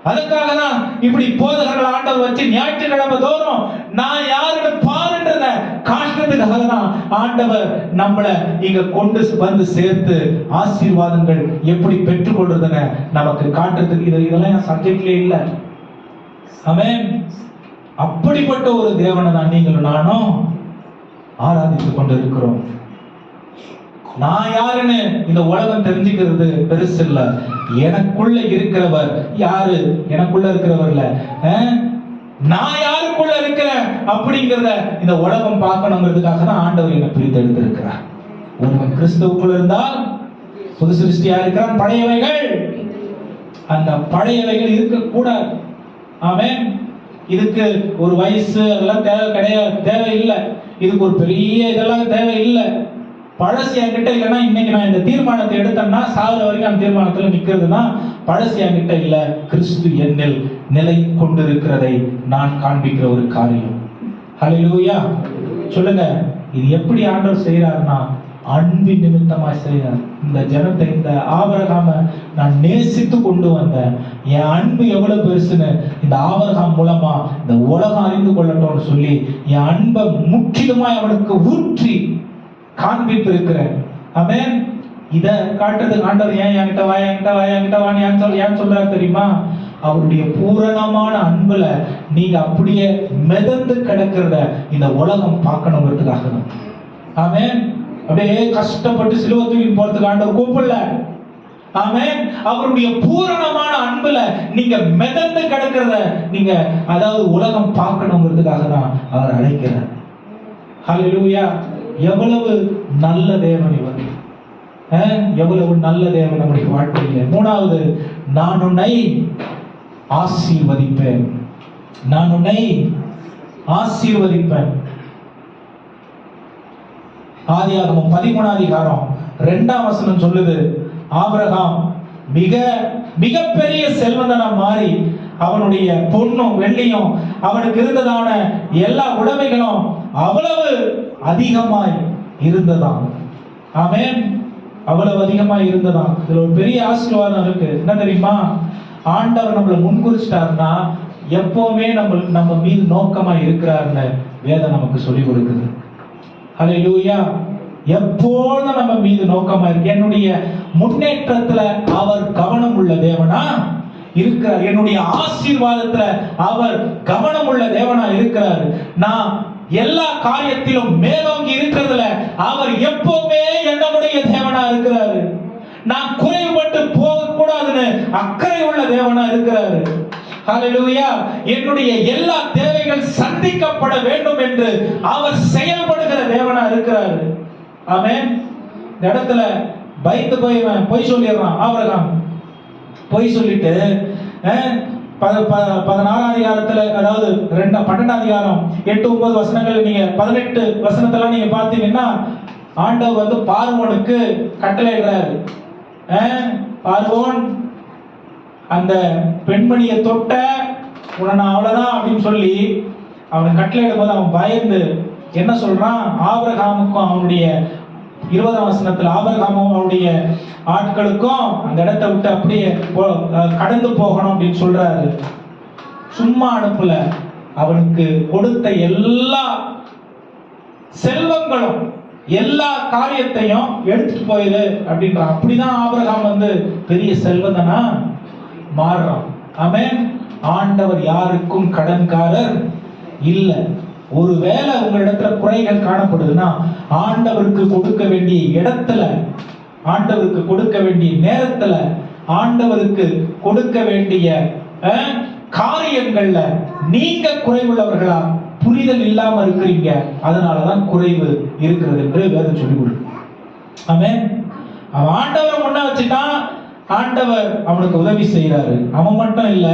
அதுக்காக தான் இப்படி போதகர்கள் ஆண்டவர் வச்சு ஞாயிற்றுக்கிழமை தோறும் நான் யாருன்னு பாருன்றத காட்டுறதுக்காக தான் ஆண்டவர் நம்மளை இங்க கொண்டு வந்து சேர்த்து ஆசீர்வாதங்கள் எப்படி பெற்றுக்கொள்றதுன்னு நமக்கு காட்டுறதுக்கு. இதெல்லாம் என் சப்ஜெக்ட்லயே இல்லை. ஆமென். அப்படிப்பட்ட ஒரு தேவனை தான் நீங்களும் நானும் ஆராதித்துக் கொண்டு இருக்கிறோம். நான் யாருன்னு இந்த உலகம் தெரிஞ்சுக்கிறது பெருசு இல்ல. எனக்குள்ள இருக்கிறவர் யாரு? எனக்குள்ள இருக்கிறவர்ல நான் யாருக்குள்ள இருக்கிறேன் அப்படிங்கிறத இந்த உலகம் பார்க்கணுங்கிறதுக்காக தான் ஆண்டவர் என்னை பிரித்து எடுத்திருக்கிறார். ஒருவன் கிறிஸ்துவுக்குள்ள இருந்தால் புது சிருஷ்டியா இருக்கிறான். பழையவைகள், அந்த பழையவைகள் இருக்கக்கூடாது. ஆமென். இதுக்கு ஒரு வயசு அதெல்லாம் தேவை கிடையாது, தேவையில்லை. இதுக்கு ஒரு பெரிய இதெல்லாம் தேவையில்லை. பழசு என்கிட்ட இல்லைன்னா இன்னைக்கு நான் இந்த தீர்மானத்தை எடுத்தேன்னா சாகுற வரைக்கும் அந்த தீர்மானத்தில் நிற்கிறதுனா பழசு என்கிட்ட இல்லை, கிறிஸ்து என்னில் நிலை கொண்டிருக்கிறதை நான் காண்பிக்கிற ஒரு காரியம். ஹல்லேலூயா சொல்லுங்க. இது எப்படி ஆண்டவர் செய்யறாருன்னா அன்பின் நிமித்தமா செய்யறார். இந்த ஜனத்தை, இந்த ஆபிரகாமை நான் நேசித்து கொண்டு வந்தேன். என் அன்பு எவ்வளவு பெருசுன்னு இந்த ஆபிரகாம் மூலமா இந்த உலகம் அறிந்து கொள்ளட்டும்னு சொல்லி என் அன்பை முற்றிலுமாய் அவனுக்கு ஊற்றி காண்பித்து இருக்கிறேன். ஆமென். இத காட்டுறதுக்கு ஆண்டவர் ஏன் என்கிட்ட வா, என்கிட்ட வா, என்கிட்ட வான்னு ஏன் சொல்றாரு தெரியுமா? அவருடைய பூரணமான அன்புல நீங்க அப்படியே மிதந்து கிடக்கிறத இந்த உலகம் பார்க்கணுங்கிறதுக்காக தான். ஆமென். அப்படியே கஷ்டப்பட்டு சிலுவை தூக்கி போறதுக்கு ஆண்டவர் கூப்பிடல. ஆமென். அவருடைய பூரணமான அன்புல நீங்க மிதந்து கிடக்கிறத நீங்க அதாவது உலகம் பார்க்கணுங்கிறதுக்காக தான் அவர் அழைக்கிறார். ஹல்லேலூயா. எவ்வளவு நல்ல தேவன் இவர். எவ்வளவு நல்ல தேவன் நம்முடைய வாழ்க்கையில. மூணாவது, நான் உன்னை ஆசீர்வதிப்பேன். நான் உன்னை ஆசீர்வதிப்பேன். ஆதியாகமம் 13ஆம் அதிகாரம் 2ஆம் வசனம் சொல்லுது, ஆபிரகாம் மிக மிகப்பெரிய செல்வந்தனா மாறி அவனுடைய பொன்னும் வெள்ளியும் அவனுக்கு இருந்ததான எல்லா உடைமைகளும் அவ்வளவு அதிகமாய் இருந்ததாம். ஆமென். அவ்வளவு அதிகமாய் இருந்ததாம். இதுல ஒரு பெரிய ஆசீர்வாதம் இருக்கு. என்ன தெரியுமா? ஆண்டவர் நம்மளை முன்குறிச்சிட்டாருன்னா எப்பவுமே நம்ம மீது நோக்கமா இருக்கிறாருன்னு வேதம் நமக்கு சொல்லி கொடுக்குது. ஹல்லேலூயா. எப்போதும் நம்ம மீது நோக்கமா இருக்கு. என்னுடைய முன்னேற்றத்துல அவர் கவனம் உள்ள தேவனா இருக்கிறார். என்னுடைய ஆசீர்வாதத்துல அவர் கவனம் உள்ள தேவனா இருக்கிறார். நான் எல்லா காரியத்திலும் மேலோங்கி இருக்கிறதுல அவர் எப்பவுமே என்னுடைய தேவனா இருக்கிறாரு. நான் குறைபட்டு போக கூடாதுன்னு அக்கறை உள்ள தேவனா இருக்கிறாரு. ஹல்லேலூயா. என்னுடைய எல்லா தேவைகள் சந்திக்கப்பட வேண்டும் என்று அவர் செயல்படுகிற தேவனா இருக்கிறாரு. ஆமென். இந்த இடத்துல பயந்து போய் சொல்லிடுறான் ஆபிரகாம். பொய் சொல்லிட்டு 14ஆம் அதிகாரத்துல, அதாவது 12ஆம் அதிகாரம் 8-9 வசனங்கள், நீங்க 18 வசனத்தெல்லாம் நீங்க பார்த்தீங்கன்னா ஆண்டவர் வந்து பார்வோனுக்கு கட்டளையிடுறாரு. பார்வோன் அந்த பெண்மணியை தொட்ட உடனே அவ்வளவுதான் அப்படின்னு சொல்லி அவனுக்கு கட்டளையிடும் போது அவன் பயந்து என்ன சொல்றான்? ஆபிரகாமுக்கும் அவனுடைய 20ஆம் வசனத்துல ஆபிரகாமும் அவனுடைய ஆட்களுக்கும் அந்த இடத்தை விட்டு அப்படியே கடந்து போகணும் அப்படின்னு சொல்றாரு. சும்மா அனுப்பல. அவனுக்கு கொடுத்த எல்லா செல்வங்களும் எல்லா காரியத்தையும் எடுத்துட்டு போயிரு அப்படின்றான். அப்படிதான் ஆபிரகாம் வந்து பெரிய செல்வந்தனா மாறுறான். ஆமென். ஆண்டவர் யாருக்கும் கடன்காரர் இல்ல. ஒருவேளை உங்களிடத்துல குறைகள் காணப்படுதுன்னா ஆண்டவருக்கு கொடுக்க வேண்டிய இடத்துல, ஆண்டவருக்கு கொடுக்க வேண்டிய நேரத்துல, ஆண்டவருக்கு கொடுக்க வேண்டிய காரியங்கள்ல நீங்க குறைவுள்ளவர்களா புரிதல் இல்லாம இருக்கிறீங்க. அதனாலதான் குறைவு இருக்கிறது என்று வேதம் சொல்லி கொடுக்கும். ஆமென். அவன் ஆண்டவரை முன்ன வச்சுட்டான். ஆண்டவர் அவனுக்கு உதவி செய்யறாரு. அவன் மட்டும் இல்ல,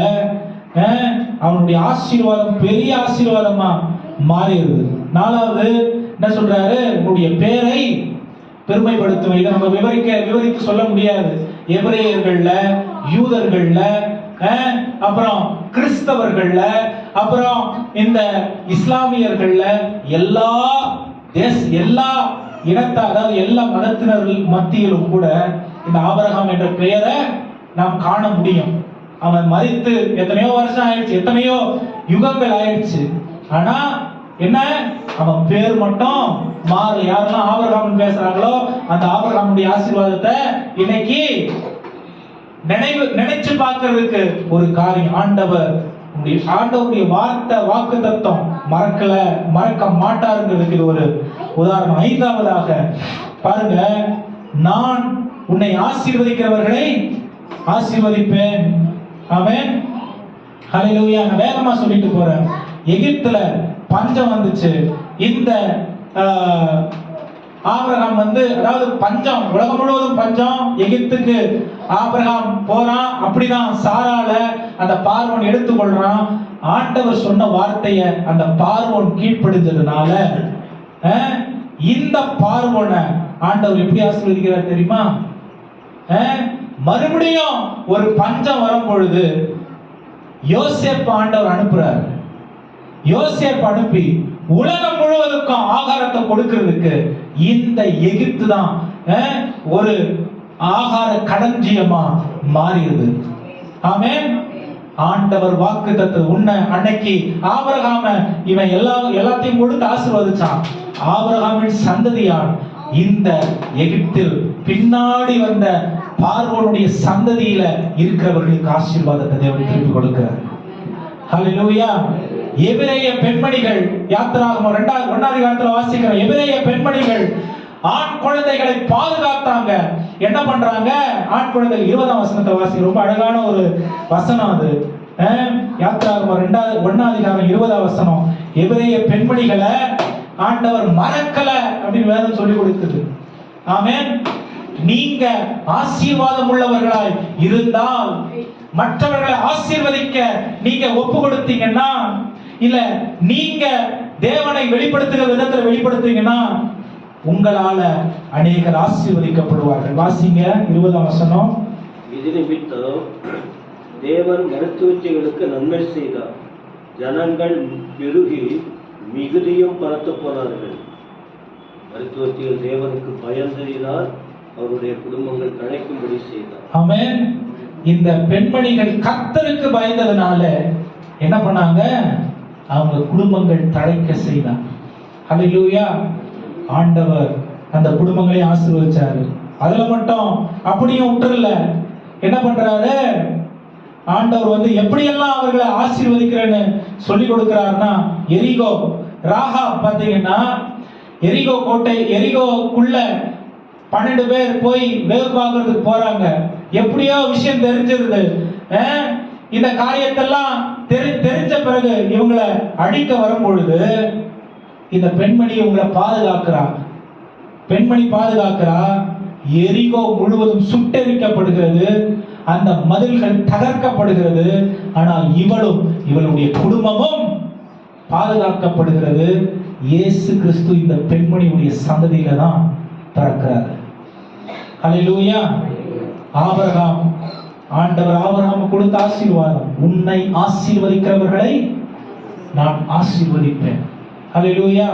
அவனுடைய ஆசீர்வாதம் பெரிய ஆசீர்வாதமா மாறிடுது. 4வது, என்ன சொல்றாரு? உன்னுடைய பேரை பெருமைப்படுத்துவேன். இதை நம்ம விவரித்து சொல்ல முடியாது. எபிரேயர்கள்ல, யூதர்கள்ல, அப்புறம் கிறிஸ்தவர்கள்ல, அப்புறம் இந்த இஸ்லாமியர்கள்ல, எல்லா இனத்தார், அதாவது எல்லா மதத்தினர்கள் மத்தியிலும் கூட இந்த ஆபிரகாம் என்ற பெயரை நாம் காண முடியும். அவன் மரித்து எத்தனையோ வருஷம் ஆயிடுச்சு, எத்தனையோ யுகங்கள் ஆயிடுச்சு. ஆனா என்ன, அவன் பேர் மட்டும் மாறல. யாரெல்லாம் ஆபிரகாம் பேசுறாங்களோ அந்த ஆபிரகாமுடைய ஆசீர்வாதத்தை இன்னைக்கு நினைச்சு பார்க்கிறதுக்கு ஒரு காரியம். ஆண்டவருடைய வாக்கு தத்துவம் மறக்க மாட்டாருங்கிறதுக்கு இது ஒரு உதாரணம். ஐந்தாவதாக பாருங்க, நான் உன்னை ஆசீர்வதிக்கிறவர்களை ஆசீர்வதிப்பேன். ஆமென், ஹல்லேலூயா. நான் வேகமா சொல்லிட்டு போறேன். எகிப்துல பஞ்சம் வந்துச்சு. இந்த ஆபிரகாம் அதாவது பஞ்சம், உலகம் முழுவதும் பஞ்சம். எகிப்துக்கு ஆபிரகாம் போறான். அப்படிதான் சாரால அந்த பார்வோன் எடுத்துக்கொள்றான். ஆண்டவர் சொன்ன வார்த்தைய அந்த பார்வோன் கீழ்ப்படிஞ்சதுனால இந்த பார்வோனை ஆண்டவர் எப்படி ஆசீர்வதிக்கிறார் தெரியுமா? மறுபடியும் ஒரு பஞ்சம் வரும் பொழுது யோசேப்பு ஆண்டவர் அனுப்புறார். யோசேப்பு அனுப்பி உலகம் முழுவதுக்கும் ஆகாரத்தை கொடுக்கிறதுக்கு இந்த எகிப்து தான் ஒரு ஆகார களஞ்சியமா மாறியது. ஆமென். ஆண்டவர் வாக்கு தத்தது உன்னை அன்னைக்கு ஆபிரகாம இவன் எல்லாத்தையும் கொடுத்து ஆசீர்வதிச்சான். ஆபிரகாமின் சந்ததியால் இந்த எகிப்தில் பின்னாடி வந்த பார்வோனுடைய சந்ததியில இருக்கிறவர்களுக்கு ஆசீர்வாதத்தை தேவன் திருப்பி கொடுக்கிறார். ஹல்லேலூயா. எபிரேய பெண்மணிகள், யாத்திராகமம் 1ஆம் அதிகாரத்துல வாசிக்கிறோம். எபிரேய பெண்மணிகள் ஆண் குழந்தைகளை பாதுகாத்தாங்க. என்ன பண்றாங்க? ஆண் குழந்தைகள் 20ஆம் வசனத்தை வாசி. ரொம்ப அழகான ஒரு வசனம் அது. யாத்திராகமம் 1ஆம் அதிகாரம் 20ஆம் வசனம். எபிரேய பெண்மணிகளை ஆண்டவர் மறக்கல அப்படின்னு வேதம் சொல்லி கொடுக்குது. ஆமென். நீங்க ஆசீர்வாதம் உள்ளவர்களாய் இருந்தால், மற்றவர்களை ஆசீர்வதிக்க நீங்க ஒப்பு கொடுத்தீங்கன்னா, இல்ல நீங்க தேவனை வெளிப்படுத்துகிற விதத்துல வெளிப்படுத்தீங்கன்னா, உங்களால அநேகர் ஆசீர்வதிக்கப்படுவார்கள். வாசிங்க 20ஆம் வசனம். இது நிமித்தம் தேவன் மருத்துவச்சிகளுக்கு நன்மை செய்தார். ஜனங்கள் பெருகி மிகுதியும் பரத்து போனார்கள். மருத்துவச்சிகள் தேவனுக்கு பயந்ததினால் அவருடைய குடும்பங்கள் தழைக்கும்படி செய்தார். ஆமென். இந்த பெண்மணிகள் கர்த்தருக்கு பயந்ததனால என்ன பண்ணாங்க? அவங்க குடும்பங்கள் தழைக்க செய்தார். ஹல்லேலூயா. ஆண்டவர் அந்த குடும்பங்களை ஆசீர்வதிச்சாரு. அதுல மட்டும் அப்படியும் விட்டுறல. என்ன பண்றாரு? ஆண்டவர் எப்படியெல்லாம் அவர்களை ஆசீர்வதிக்கிறேன்னு சொல்லி கொடுக்கிறாருன்னா, எரிகோ ராகாப் பாத்தீங்கன்னா, எரிகோக்குள்ள 12 பேர் போய் வேவு பார்க்கறதுக்கு போறாங்க. எப்படியோ விஷயம் தெரிஞ்சிருது. இந்த காரியத்தெல்லாம் தெரிஞ்ச பிறகு இவங்களை அழிக்க வரும் பொழுது இந்த பெண்மணி இவங்களை பாதுகாக்கிறா. எரிகோ முழுவதும் சுட்டெரிக்கப்படுகிறது. அந்த மதில்கள் தகர்க்கப்படுகிறது. ஆனால் இவளுடைய குடும்பமும் பாதுகாக்கப்படுகிறது. இயேசு கிறிஸ்து இந்த பெண்மணியுடைய சந்ததியில தான் பிறக்கிறார். ஹல்லேலூயா. ஆண்டவர் ஆபிரகாமுக்கு கொடுத்த ஆசீர்வாதம், உன்னை ஆசீர்வதிக்கிறவர்களை நான் ஆசீர்வதிப்பேன். ஹல்லேலூயா.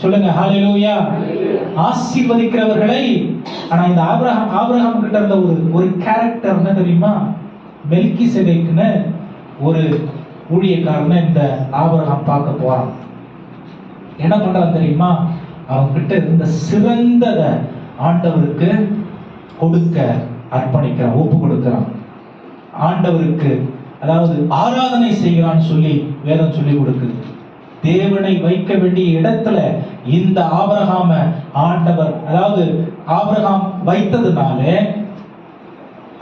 சொல்லுங்க ஹல்லேலூயா. ஆசீர்வதிக்கிறவர்களை. ஆனா இந்த ஆபிரகாம் கிட்ட இருந்த ஒரு கேரக்டர் என்ன தெரியுமா? மெல்கிசேதேக்குன்னு ஒரு ஊழியக்காரனை இந்த ஆபிரகாம் பார்க்க போறான். என்ன பண்றான் தெரியுமா? அவங்க கிட்ட இருந்த சிறந்தத ஆண்டவருக்கு கொடுக்க அர்ப்பணிக்கிறான், ஒப்பு கொடுக்கிறான். ஆண்டவருக்கு அதாவது ஆராதனை செய்கிறான்னு சொல்லி வேதம் சொல்லி கொடுக்குது. தேவனை வைக்க வேண்டிய இடத்துல இந்த ஆபிரகாம ஆண்டவர், அதாவது ஆபிரகாம் வைத்ததுனால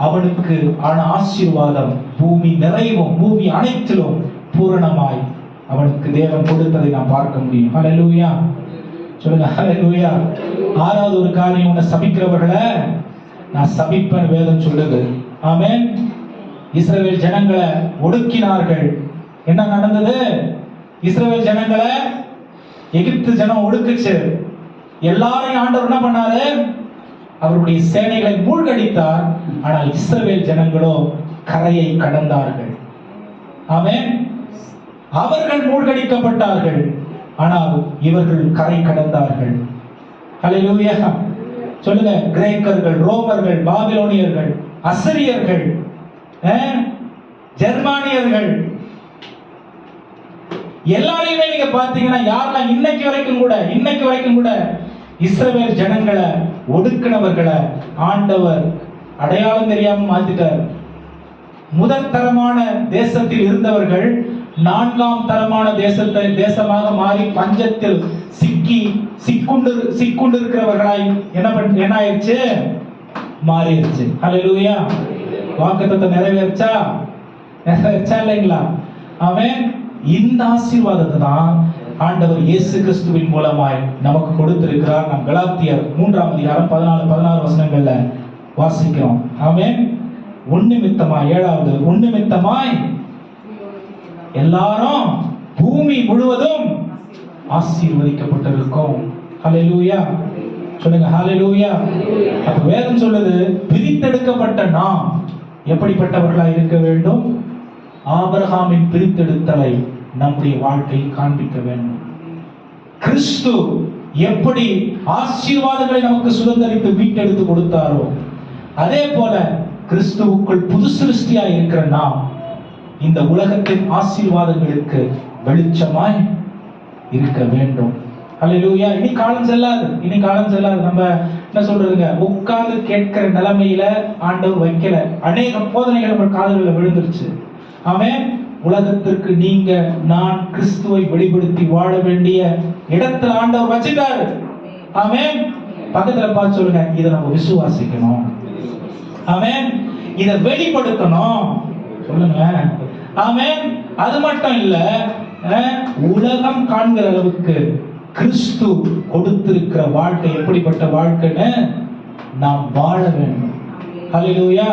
அவனுக்கு ஆன ஆசீர்வாதம், பூமி நிறைவும் பூமி அனைத்திலும் பூரணமாய் அவனுக்கு தேவன் கொடுத்ததை நாம் பார்க்க முடியும். ஹல்லேலூயா. சொல்லுங்க ஹல்லேலூயா. ஆறாவது ஒரு காரியம், உன்னை சபிக்கிறவர்களை நான் சபிப்பேன் வேதம் சொல்லுது. ஆமென். இஸ்ரவேல் ஜனங்களை ஒடுக்கினார்கள். என்ன நடந்தது? இஸ்ரவேல் ஜனங்களை எகிப்து ஜனம் ஒடுக்குச்சு. எல்லாரையும் ஆண்டவர் என்ன பண்ணாரு? அவருடைய சேனைகளை மூழ்கடித்தார். ஆனால் இஸ்ரவேல் ஜனங்களோ கரையை கடந்தார்கள். ஆமென். அவர்கள் மூழ்கடிக்கப்பட்டார்கள், ஆனால் இவர்கள் கரை கடந்தார்கள். ஹல்லேலூயா. சொல்லுங்க. கிரேக்கர்கள், ரோமர்கள், பாபிலோனியர்கள், அசரியர்கள், ஜெர்மானியர்கள் எல்லாரையுமே நீங்க பாத்தீங்கன்னா யாரெல்லாம் இன்னைக்கு வரைக்கும் கூட இஸ்ரவேல் ஜனங்களை ஒடுக்கினவர்களை ஆண்டவர் அடையாளம் தெரியாம மாத்திட்டார். முதல் தரமான தேசத்தில் இருந்தவர்கள் 4ஆம் தரமான தேசமாக மாறி பஞ்சத்தில் சிக்குண்டு இருக்கிறவர்களாய் என்ன ஆயிடுச்சு? மாறிடுச்சு. ஹல்லேலூயா. வாக்குத்தத்தம் நிறைவேறுச்சா இல்லைங்களா? அவன் இந்த ஆசீர்வாதத்தை தான் ஆண்டவர் இயேசு கிறிஸ்துவின் மூலமாய் நமக்கு கொடுத்திருக்கிறார். நாம் கலாத்தியர் 3ஆம் அதிகாரம் 14-16 வசனங்கள்ல வாசிக்கிறோம். ஆமென். உன்னிமித்தமாய் 7வது உன்னிமித்தமாய் எல்லாரும் பூமி முழுவதும் ஆசீர்வதிக்கப்பட்டிருக்கும். ஹல்லேலூயா. சொல்லுங்க. ஹல்லேலூயா. அப்ப வேதம் சொல்லுது, பிரித்தெடுக்கப்பட்ட நாம் எப்படிப்பட்டவர்களா இருக்க வேண்டும்? ஆபிரகாமின் பிரித்தெடுத்தலை நம்முடைய வாழ்க்கையில் காண்பிக்க வேண்டும். கிறிஸ்து எப்படி ஆசீர்வாதங்களை நமக்கு சுதந்தரித்து மீட்டெடுத்து கொடுத்தாரோ, அதே போல கிறிஸ்துவுக்குள் புது சிருஷ்டியா இருக்கிற நாம் இந்த உலகத்தின் ஆசீர்வாதங்களுக்கு வெளிச்சமாய் இருக்க வேண்டும். ஹல்லேலூயா. இனி காலம் செல்லாது. நம்ம என்ன சொல்றதுங்க, உட்கார்ந்து கேட்கிற நிலைமையில ஆண்டவர் வைக்கல. அநேக போதனைகள் நம்ம காதுகளில் விழுந்துருச்சு. ஆமென். உலகத்திற்கு நீங்க நான் கிறிஸ்துவை வெளிப்படுத்தி வாழ வேண்டிய இடத்துல ஆண்டவர் வச்சிட்டாரு. ஆமென். பக்கத்துல பார்த்து சொல்லுங்க, இதை நம்ம விசுவாசிக்கணும். ஆமென். இதை வெளிப்படுத்தணும். சொல்லுங்க. ஆமென். அது மட்டும் இல்ல, உலகம் காண்கிற அளவுக்கு கிறிஸ்து கொடுத்திருக்கிற வாழ்க்கை எப்படிப்பட்ட வாழ்க்கைன்னு நாம் வாழ வேண்டும். ஹல்லேலூயா.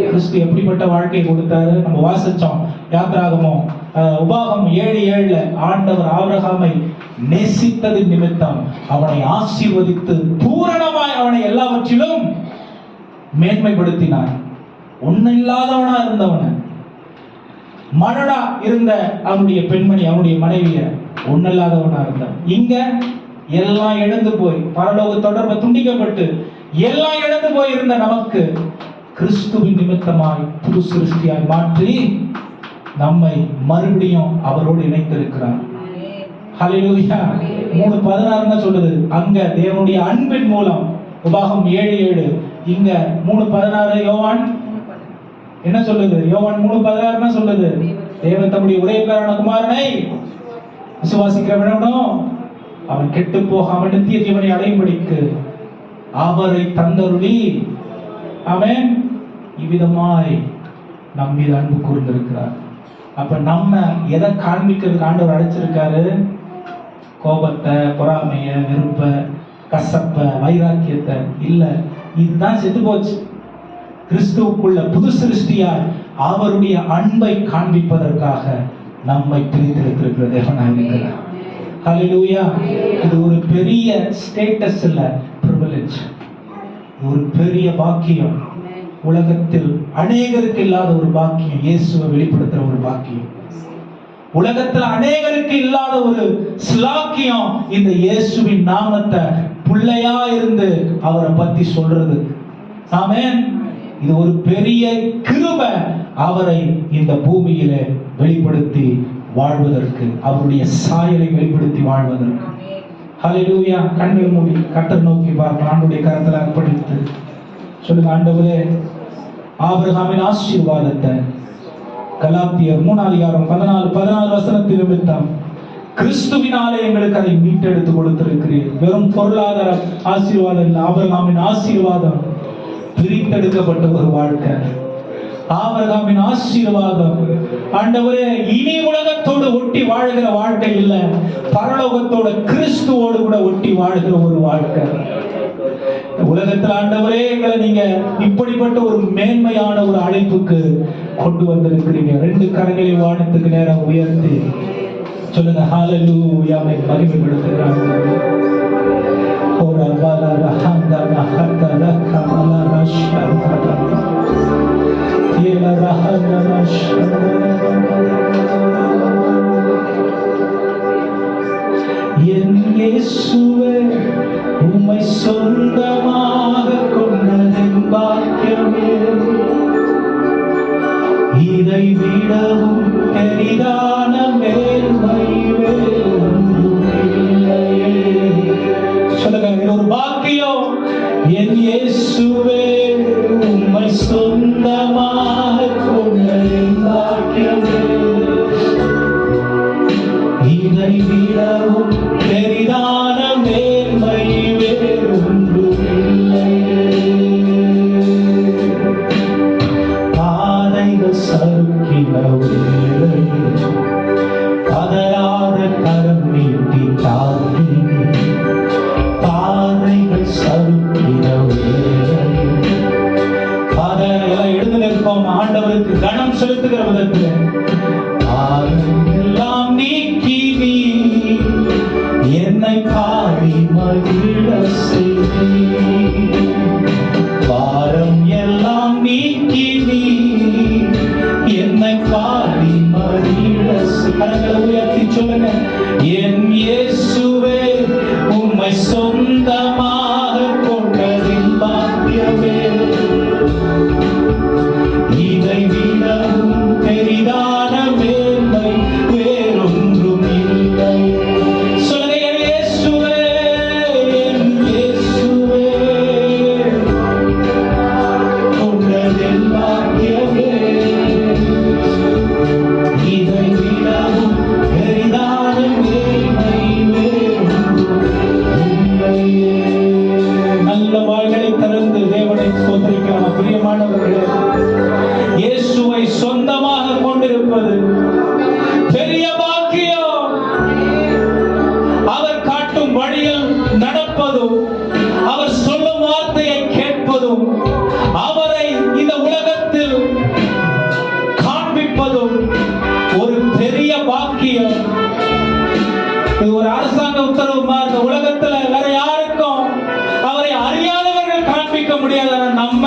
கிறிஸ்து எப்படிப்பட்ட வாழ்க்கை கொடுத்தாரு? நம்ம வாசிச்சோம். யாத்திராகமம் உபாகம் 7:7 ஆண்டவர் ஆபிரகாமை நேசித்ததின் நிமித்தம் அவனை ஆசீர்வதித்து பூரணமாய் அவனை எல்லாவற்றிலும் மேன்மைப்படுத்தினார். ஒன்னும் இல்லாதவனா இருந்தவன, மலடா இருந்த அவனுடைய பெண்மணி, அவனுடைய மனைவிய ஒன்னில்லாதவனா இருந்தான். இங்க எல்லாம் இழந்து போய் பரலோக தொடர்பு துண்டிக்கப்பட்டு எல்லாம் இழந்து போய் இருந்த நமக்கு கிறிஸ்துவின் நிமித்தமாய் புது சிருஷ்டியாய் மாற்றி நம்மை மறுபடியும் அவரோடு இணைத்திருக்கிறார். ஹல்லேலூயா. 3:16 சொல்லுது. அங்க தேவனுடைய அன்பின் மூலம் உபாகம் 7:7, இங்க 3:16 யோவான் என்ன சொல்லுது? யோவான் 3:16 சொல்லுது, தேவன் தம்முடைய ஒரே பேரான குமாரனை விசுவாசிக்கிறவனும் அவன் கெட்டு போகாமல் நித்திய ஜீவனை அடையும்படிக்கு அவரை தந்தருளி அவன் இவ்விதமாய் நம் மீது அன்பு கூர்ந்திருக்கிறார். அப்ப நம்ம எதை காண்பிக்கிறதுக்கு ஆண்டவர் அழைச்சிருக்காரு? கோபத்தை, பொறாமைய, வெறுப்ப, கசப்ப, வைராக்கியத்தை இல்ல. இதுதான் செத்து போச்சு. கிறிஸ்துவுக்குள்ள புது சிருஷ்டியாய் அவருடைய அன்பை காண்பிப்பதற்காக நம்மை பிரித்தெடுத்திருக்கிற தேவனாய் இருக்கிறார். ஹல்லேலூயா. இது ஒரு பெரிய ஸ்டேட்டஸ் இல்ல, பிரிவிலேஜ். ஒரு பெரிய பாக்கியம். உலகத்தில் அநேகருக்கு இல்லாத ஒரு பாக்கியம், இயேசுவை வெளிப்படுத்துற ஒரு பாக்கியம். உலகத்தில் அநேகருக்கு இல்லாத ஒரு ஸ்லாக்கியம், இந்த இயேசுவின் நாமத்தை பிள்ளையா இருந்து அவரை பத்தி சொல்றது. ஆமென். இது ஒரு பெரிய கிருபை, அவரை இந்த பூமியிலே வெளிப்படுத்தி வாழ்வதற்கு, அவருடைய சாயலை வெளிப்படுத்தி வாழ்வதற்கு. ஹல்லேலூயா. கண்கள் மூடி கர்த்தரை நோக்கி பார்க்கலாம். ஆண்டவருடைய கரத்தில் அர்ப்பணித்து சொல்லுங்க, ஆண்டவரே, ஆபிரகாமின் ஆசீர்வாதத்தை கலாத்தியர் 3:14 வசனத்தின் நிமித்தம் கிறிஸ்துவினாலே எங்களுக்கு அதை மீட்டெடுத்து கொடுத்திருக்கிறீர். வெறும் பொருளாதார ஆசீர்வாதம் இல்லை, ஆபிரகாமின் ஆசீர்வாதம் பிரித்தெடுக்கப்பட்ட ஒரு வாழ்க்கை. ஆபிரகாமின் ஆசீர்வாதம் ஆண்டவரே இனி உலகத்தோடு ஒட்டி வாழ்கிற வாழ்க்கை இல்ல, பரலோகத்தோட கிறிஸ்துவோடு கூட ஒட்டி வாழ்கிற ஒரு வாழ்க்கை. உலகத்தில் ஆண்டவரே எங்களை நீங்க இப்படிப்பட்ட ஒரு மேன்மையான ஒரு அழைப்புக்கு கொண்டு வந்திருக்கிறீங்க. 2 கரங்களை வானத்துக்கு நேரம் உயர்த்தி சொல்லுங்க ஹalleluya. மகிமைப்படுத்துகிறார். ஓரபாலா ரஹந்தா ரஹதா கமலா ரஷந்தா ஏல ரஹதா ரஷந்தா. என் இயேசுவே உம்மை சொந்தமாக கொண்டதென் பாக்கியமே, இதை விடவும் பெரிதான மேன்மை வேறொன்றும் இல்லையே. சொல்லுங்க, இது ஒரு பாக்கியம். என் இயேசுவே உம்மை சொந்தமாக கொண்டதென் பாக்கியமே, இதை விடவும் பெரிதான மேன்மை வேறொன்றும் இல்லையே. பாதைகள் சறுக்கின வேளையில் பதறாத கரம் நீட்டி தாங்கி, பாதைகள் சறுக்கின வேளையில் எல்லாம் எழுந்து நிற்போம். ஆண்டவருக்கு கனம் செலுத்துகிற விதத்தில் எல்லாம் நீக்கி நீ என்னை பாடி மகிழ செய்தி, பாரம் எல்லாம் நீக்கி நீ என்னை பாடி மகிழ செய். கரங்களை உயர்த்தி சொல்லுங்க, என் இயேசுவே உம்மை சொந்தமாக கொண்டதின் பாக்கியமே, இதை விடவும் பெரிதான மேன்மை வேறொன்றும் இல்லை. சொல்லுங்க, என் இயேசுவே, என் இயேசுவே கொண்டதென் பாக்கியமே, இதை விடவும் பெரிதான மேன்மை வேறொன்றும் இல்லையே. நல்ல வாய்களை திறந்து தேவனை ஸ்தோத்திரிக்கலாம். பிரியமானவர்களே, இயேசுவை சொந்தமாக கொண்டிருப்பது பெரிய பாக்கியம். அவர் காட்டும் வழியில் நடப்பதும், அவர் சொல்லும் வார்த்தையை கேட்பதும், அவரை இந்த உலகத்தில் காண்பிப்பதும் ஒரு பெரிய பாக்கியம். இது ஒரு அரசாங்க உத்தரவு மாதிரி. இந்த உலகத்துல வேற யாருக்கும் அவரை அறியாதவர்கள் காண்பிக்க முடியாது. நம்ம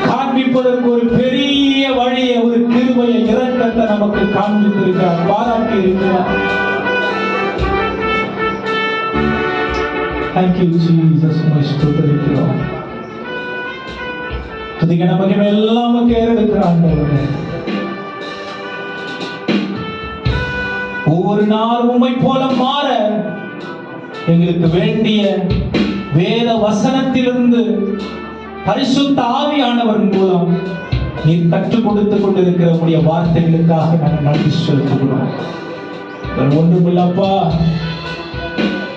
காண்பிப்பதற்கு ஒரு பெரிய வழியை, ஒரு கிருபையை, இரக்கத்தை நமக்கு காண்பித்திருக்கிறார், பாராட்டி இருக்கிறார். Thank you Jesus. ஸ்தோத்திரிக்கிறோம். துதிக்க நமக்கு எல்லாம் ஏறெடுக்கிறாங்க. ஒவ்வொரு நாள் உம்மை போல மாற எங்களுக்கு வேண்டிய வேத வசனத்திலிருந்து பரிசுத்த ஆவியானவர் மூலம் நீர் கற்றுக் கொடுத்துக் கொண்டிருக்கிற உடைய வார்த்தைகளுக்காக நாங்கள் நன்றி செலுத்துகிறோம். ஒன்றுமில்லப்பா,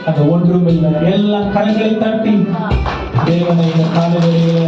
அந்த ஒன்றுமில்லை. எல்லா கரங்களை தட்டி தேவனை இந்த காலையிலே